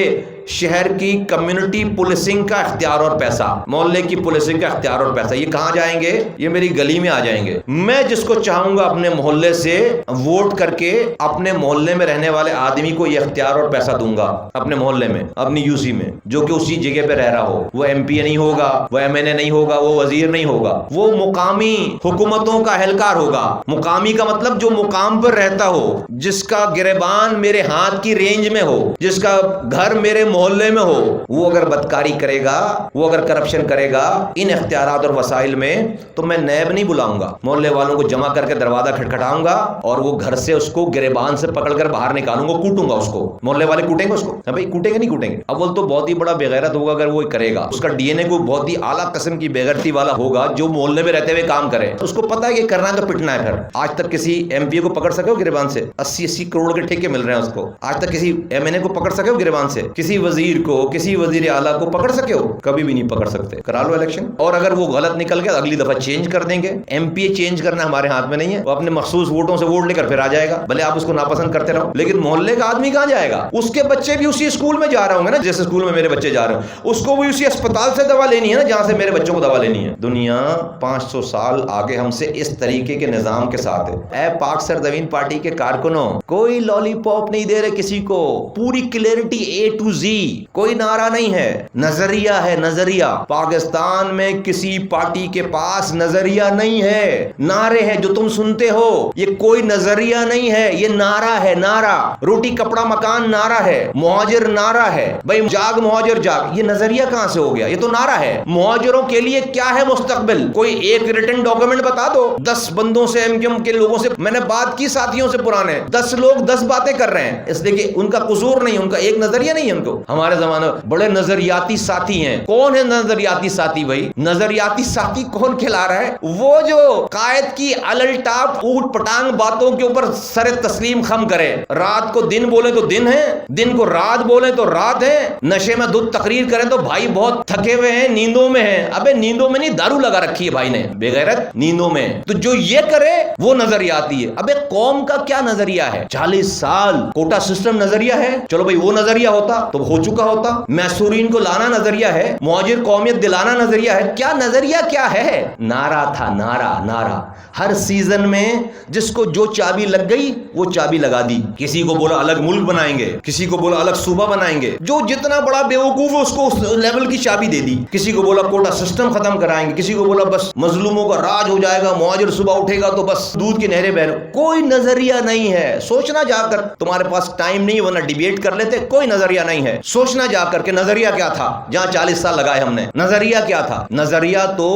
B: شہر کی کمیونٹی پولیسنگ کا اختیار اور پیسہ, محلے کی پولیسنگ کا اختیار اور پیسہ. یہ کہاں جائیں گے؟ یہ میری گلی میں آ جائیں گے. میں جس کو چاہوں گا اپنے محلے سے ووٹ کر کے اپنے محلے میں رہنے والے آدمی کو یہ اختیار اور پیسہ دوں گا, اپنے محلے میں, اپنی UC میں, جو کہ اسی جگہ پہ رہ رہا ہو. وہ MP نہیں ہوگا, وہ MNA نہیں ہوگا, وہ وزیر نہیں ہوگا, وہ مقامی حکومتوں کا اہلکار ہوگا. مقامی کا مطلب جو مقام پر رہتا ہو, جس کا گریبان میرے ہاتھ کی رینج میں ہو, جس کا گھر میرے محلے میں ہو. وہ اگر بدکاری کرے گا, وہ اگر کرپشن کرے گا ان اختیارات اور وسائل میں, تو میں نیب نہیں بلاؤں گا, محلے والوں کو جمع کر کے دروازہ کھٹکھٹاؤں گا اور وہ گھر سے اس کو گریبان سے پکڑ کر باہر نکالوں گا, کوٹوں گا اس کو. محلے والے کوٹیں گے اس کو؟ بھائی کوٹیں گے نہیں کوٹیں گے؟ اول تو بہت ہی بڑا بےغیرت ہوگا اگر وہ کرے گا. اس کا DNA کو بہت ہی اعلیٰ قسم کی بےغیرتی والا ہوگا جو محلے میں رہتے ہوئے کام کرے. اس کو پتا ہے کہ کرنا ہے تو پٹنا ہے. پھر آج تک کسی MP کو پکڑ سکے ہو گریبان سے؟ 80 کروڑ کے ٹھیکے مل رہے ہیں اس کو. آج تک کسی MNA کو پکڑ سکے ہو گریبان سے؟ کسی وزیر کو, کسی وزیر اعلیٰ کو پکڑ سکے ہو؟ کبھی بھی نہیں پکڑ سکتے. کرا لو الیکشن, اور اگر وہ غلط نکل گیا اگلی دفعہ چینج کر دیں گے. MPA چینج کرنا ہمارے ہاتھ میں نہیں ہے, وہ اپنے مخصوص ووٹوں سے ووٹ لے کر پھر آ جائے گا, بھلے آپ اس کو ناپسند کرتے رہو. لیکن محلے کا آدمی کہاں جائے گا؟ اس کے بچے بھی اسی اسکول میں جا رہے ہوں گے نا, جیسے اسکول میں میرے بچے جا رہے ہیں, اس کو بھی اسی اسپتال سے دوا لینی ہے نا جہاں سے میرے بچوں کو دوا لینی ہے. دنیا 500 سال آگے ہم سے اس طریقے کے نظام کے ساتھ ہے. اے پاک سرزمین پارٹی کے کارکنوں, کوئی لالی پاپ نہیں دے رہے کسی کو, پوری کلیئرٹی A to Z جی کوئی نعرہ نہیں ہے، نظریہ ہے، نظریہ۔ پاکستان میں کسی پارٹی کے پاس نظریہ نہیں ہے، نعرے ہیں جو تم سنتے ہو، یہ کوئی نظریہ نہیں ہے، یہ نعرہ ہے، نعرہ۔ روٹی کپڑا مکان نعرہ ہے، مہاجر نعرہ ہے، بھائی جاگ مہاجر جاگ، یہ نظریہ کہاں سے ہو گیا؟ یہ تو نعرہ ہے۔ مہاجروں کے لیے کیا ہے مستقبل؟ کوئی ایک ریٹن ڈاکومنٹ بتا دو۔ 10 بندوں سے، ایم کیو ایم کے لوگوں سے میں نے بات کی، ساتھیوں سے پرانے، 10 لوگ 10 باتیں کر رہے ہیں، اس لیے کہ ان کا قصور نہیں، ان کا ایک نظریہ نہیں ہے۔ ان کو ہمارے زمانے میں بڑے نظریاتی ساتھی ہیں۔ کون ہے نظریاتی ساتھی بھائی؟ نظریاتی ساتھی کون کھلا رہا ہے؟ وہ جو قائد کی الٹاپ اوٹ پٹانگ باتوں کے اوپر سر تسلیم خم کرے، رات کو دن بولے تو دن ہے، دن کو رات بولے تو رات ہے، نشے میں دودھ تقریر کریں تو بھائی بہت تھکے ہوئے ہیں، نیندوں میں ہیں۔ ابے نیندوں میں نہیں، دارو لگا رکھی ہے بھائی نے، بے غیرت، نیندوں میں۔ تو جو یہ کرے وہ نظریاتی ہے۔ ابے قوم کا کیا نظریہ ہے؟ 40 سال کوٹا سسٹم نظریہ ہے، چلو بھائی وہ نظریہ ہوتا تو ہو چکا ہوتا۔ میسورین کو لانا نظریہ ہے، مہاجر قومیت دلانا نظریہ ہے، کیا نظریہ کیا ہے؟ نعرہ تھا، نعرہ، نعرہ۔ ہر سیزن میں جس کو جو چابی لگ گئی وہ چابی لگا دی۔ کسی کو بولا الگ ملک بنائیں گے، کسی کو بولا الگ صوبہ بنائیں گے، جو جتنا بڑا بیوقوف ہے اس کو اس لیول کی چابی دے دی۔ کسی کو بولا کوٹا سسٹم ختم کرائیں گے، کسی کو بولا بس مظلوموں کا راج ہو جائے گا، مہاجر صبح اٹھے گا تو بس دودھ کی نہریں بہہ۔ کوئی نظریہ نہیں ہے، سوچنا جا کر، تمہارے پاس ٹائم نہیں ورنہ ڈیبیٹ کر لیتے، کوئی نظریہ نہیں ہے۔ سوچنا جا کر کہ نظریہ کیا تھا جہاں 40 سال لگائے ہم نے، نظریہ کیا تھا؟ نظریہ تو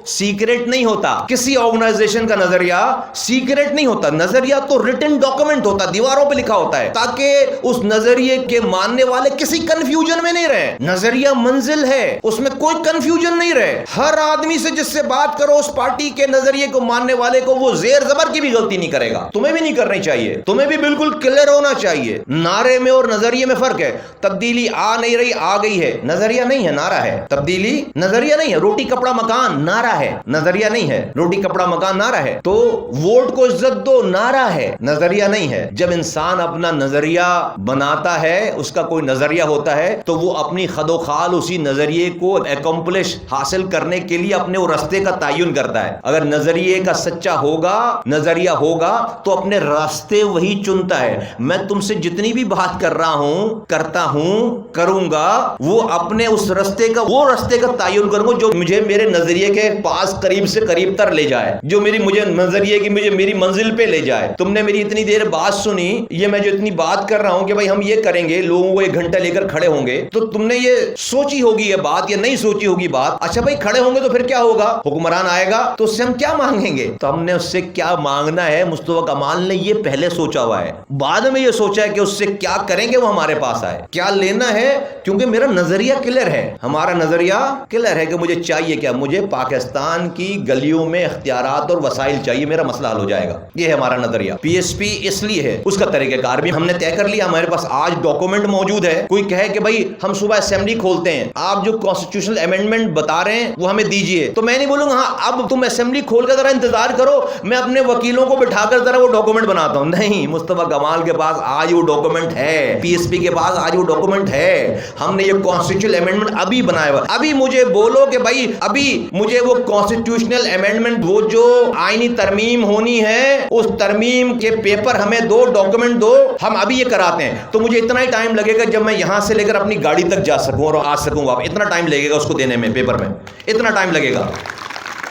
B: سیکریٹ نہیں ہوتا، کسی آرگنائزیشن کا نظریہ سیکریٹ نہیں ہوتا، نظریہ تو ریٹن ڈاکومنٹ ہوتا، دیواروں پہ لکھا ہوتا ہے تاکہ اس نظریے کے ماننے والے کسی کنفیوژن میں نہیں رہے۔ نظریہ منزل ہے، اس میں کوئی کنفیوژن نہیں رہے۔ ہر آدمی سے جس سے بات کرو اس پارٹی کے نظریے کو ماننے والے کو، وہ زیر زبر کی بھی غلطی نہیں کرے گا۔ تمہیں بھی نہیں کرنی چاہیے، تمہیں بھی بالکل کلیئر ہونا چاہیے۔ نعرے میں اور نظریے میں فرق ہے۔ تبدیلی آ نہیں رہی، آ گئی ہے، نظریہ نہیں ہے، نعرہ ہے۔ تبدیلی نظریہ نہیں ہے، روٹی کپڑا مکان نعرہ ہے، نظریہ نہیں ہے۔ روٹی کپڑا مکان نعرہ ہے تو ووٹ کو عزت دو نعرہ ہے، نظریہ نہیں ہے۔ جب انسان اپنا نظریہ بناتا ہے، اس کا کوئی نظریہ ہوتا ہے تو وہ اپنی خد و خال اسی نظریے کو اکمپلش حاصل کرنے کے لیے اپنے وہ راستے کا تعین کرتا ہے۔ اگر نظریے کا سچا ہوگا، نظریہ ہوگا تو اپنے راستے وہی چنتا ہے۔ میں تم سے جتنی بھی بات کر رہا ہوں، کرتا ہوں، کروں گا، وہ اپنے اس راستے کا، وہ راستے کا تعین کروں گا جو مجھے میرے نظریے کے پاس قریب سے قریب تر لے جائے، جو مجھے نظریے کی مجھے میری منزل پہ لے جائے۔ تم نے میری اتنی دیر بات سنی، یہ میں جو اتنی بات کر رہا ہوں کہ بھائی ہم یہ کریں گے، لوگوں کو 1 گھنٹہ لے کر کھڑے ہوں گے، تو تم نے یہ سوچی ہوگی یہ بات یا نہیں سوچی ہوگی بات؟ اچھا بھائی کھڑے ہوں گے تو پھر کیا ہوگا؟ حکمران آئے گا تو اس سے ہم کیا مانگیں گے؟ تو ہم نے اس سے کیا مانگنا ہے، مصطفیٰ کمال نے یہ پہلے سوچا ہوا ہے، بعد میں یہ سوچا ہے کہ اس سے کیا کریں گے وہ ہمارے پاس آئے، کیا لینا ہے، کیونکہ میرا نظریہ کلیئر ہے، ہمارا نظریہ کلیئر ہے کہ مجھے چاہیے کیا، مجھے پاکستان کی گلیوں میں اختیارات اور وسائل چاہیے، میرا مسئلہ حل ہو جائے گا۔ یہ ہے ہمارا نظریہ۔ پی ایس پی اس لیے ہے، اس کا طریقہ کار بھی ہم نے طے کر لیا، ہمارے پاس آج ڈاکومنٹ موجود ہے۔ کوئی کہے کہ بھائی ہم صبح اسمبلی کھولتے ہیں، آپ جو کانسٹیٹیوشنل امینڈمنٹ بتا رہے ہیں وہ ہمیں دیجئے، تو میں نہیں بولوں گا ہاں اب تم اسمبلی کھول کر ذرا انتظار کرو، میں اپنے وکیلوں کو بٹھا کر ذرا وہ ڈاکومنٹ بناتا ہوں۔ نہیں، مصطفیٰ کمال کے پاس آج وہ ڈاکومنٹ ہے، پی ایس پی کے پاس آج وہ ڈاکومنٹ ہے، ہم نے یہ کانسٹیٹیوشنل امینڈمنٹ ابھی بنایا ہوا۔ ابھی مجھے بولو کہ بھائی ابھی مجھے وہ کانسٹیٹیوشنل امینڈمنٹ، وہ جو آئینی ترمیم ہونی ہے، اس ترمیم کے پیپر ہمیں دو، ڈاکومنٹ دو، ہم ابھی یہ کراتے ہیں، تو مجھے اتنا ہی ٹائم لگے گا جب میں یہاں سے لے کر اپنی گاڑی تک جا سکوں اور آ سکوں واپس، اتنا ٹائم لگے گا اس کو دینے میں، پیپر میں اتنا ٹائم لگے گا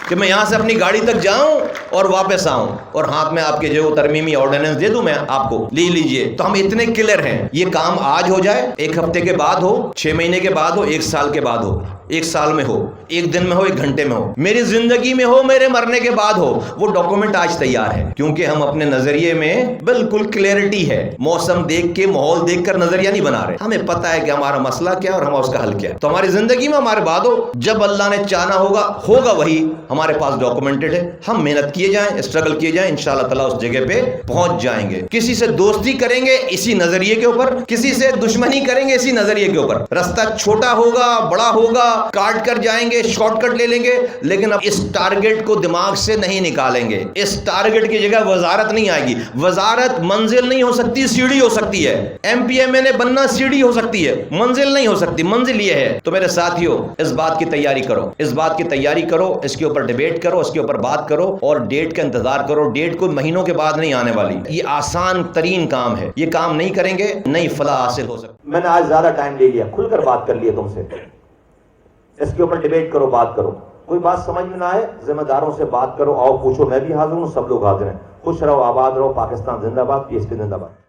B: کہ میں یہاں سے اپنی گاڑی تک جاؤں اور واپس آؤں اور ہاتھ میں آپ کے جو ترمیمی آرڈیننس دے دوں میں آپ کو، لے لیجئے۔ تو ہم اتنے کلیئر ہیں، یہ کام آج ہو جائے، 1 ہفتے کے بعد ہو، 6 مہینے کے بعد ہو، 1 سال کے بعد ہو، 1 سال میں ہو، 1 دن میں ہو، 1 گھنٹے میں ہو، میری زندگی میں ہو، میرے مرنے کے بعد ہو، وہ ڈاکومنٹ آج تیار ہے، کیونکہ ہم اپنے نظریے میں بالکل کلیئرٹی ہے، موسم دیکھ کے، ماحول دیکھ کر نظریہ نہیں بنا رہے، ہمیں پتہ ہے کہ ہمارا مسئلہ کیا ہے اور ہمارا اس کا حل کیا ہے۔ تو ہماری زندگی میں ہمارے بعد ہو، جب اللہ نے چاہنا ہوگا ہوگا، وہی ہمارے پاس ڈاکومنٹڈ ہے، ہم محنت کیے جائیں، اسٹرگل کیے جائیں، انشاءاللہ تعالیٰ اس جگہ پہ پہنچ جائیں گے۔ کسی سے دوستی کریں گے اسی نظریے کے اوپر، کسی سے دشمنی کریں گے اسی نظریے کے اوپر، راستہ چھوٹا ہوگا، بڑا ہوگا، کاٹ کر جائیں گے, شارٹ کٹ لے لیں گے, لیکن اب اس ٹارگٹ کو دماغ سے نہیں نکالیں گے. اس ٹارگٹ کی جگہ وزارت نہیں آئے گی. وزارت منزل نہیں ہو سکتی, سیڑھی ہو سکتی ہے. ایم پی ایم اے نے بننا سیڑھی ہو سکتی ہے, منزل نہیں ہو سکتی. منزل یہ ہے. تو میرے ساتھیوں, اس بات کی تیاری کرو, اس بات کی تیاری کرو, اس کے اوپر ڈیبیٹ کرو, اس کے اوپر بات کرو, اور ڈیٹ کا انتظار کرو. ڈیٹ کوئی مہینوں کے بعد نہیں آنے والی. یہ آسان ترین کام ہے. یہ کام نہیں کریں گے, نہیں فلاح حاصل ہو سکتی.
A: میں نے آج زیادہ ٹائم لے لیا, کھل کر بات کر لیا تم سے. اس کے اوپر ڈیبیٹ کرو, بات کرو. کوئی بات سمجھ میں نہ آئے, ذمہ داروں سے بات کرو, آؤ پوچھو, میں بھی حاضر ہوں, سب لوگ حاضر ہیں. خوش رہو, آباد رہو. پاکستان زندہ باد, پی ایس پی زندہ باد.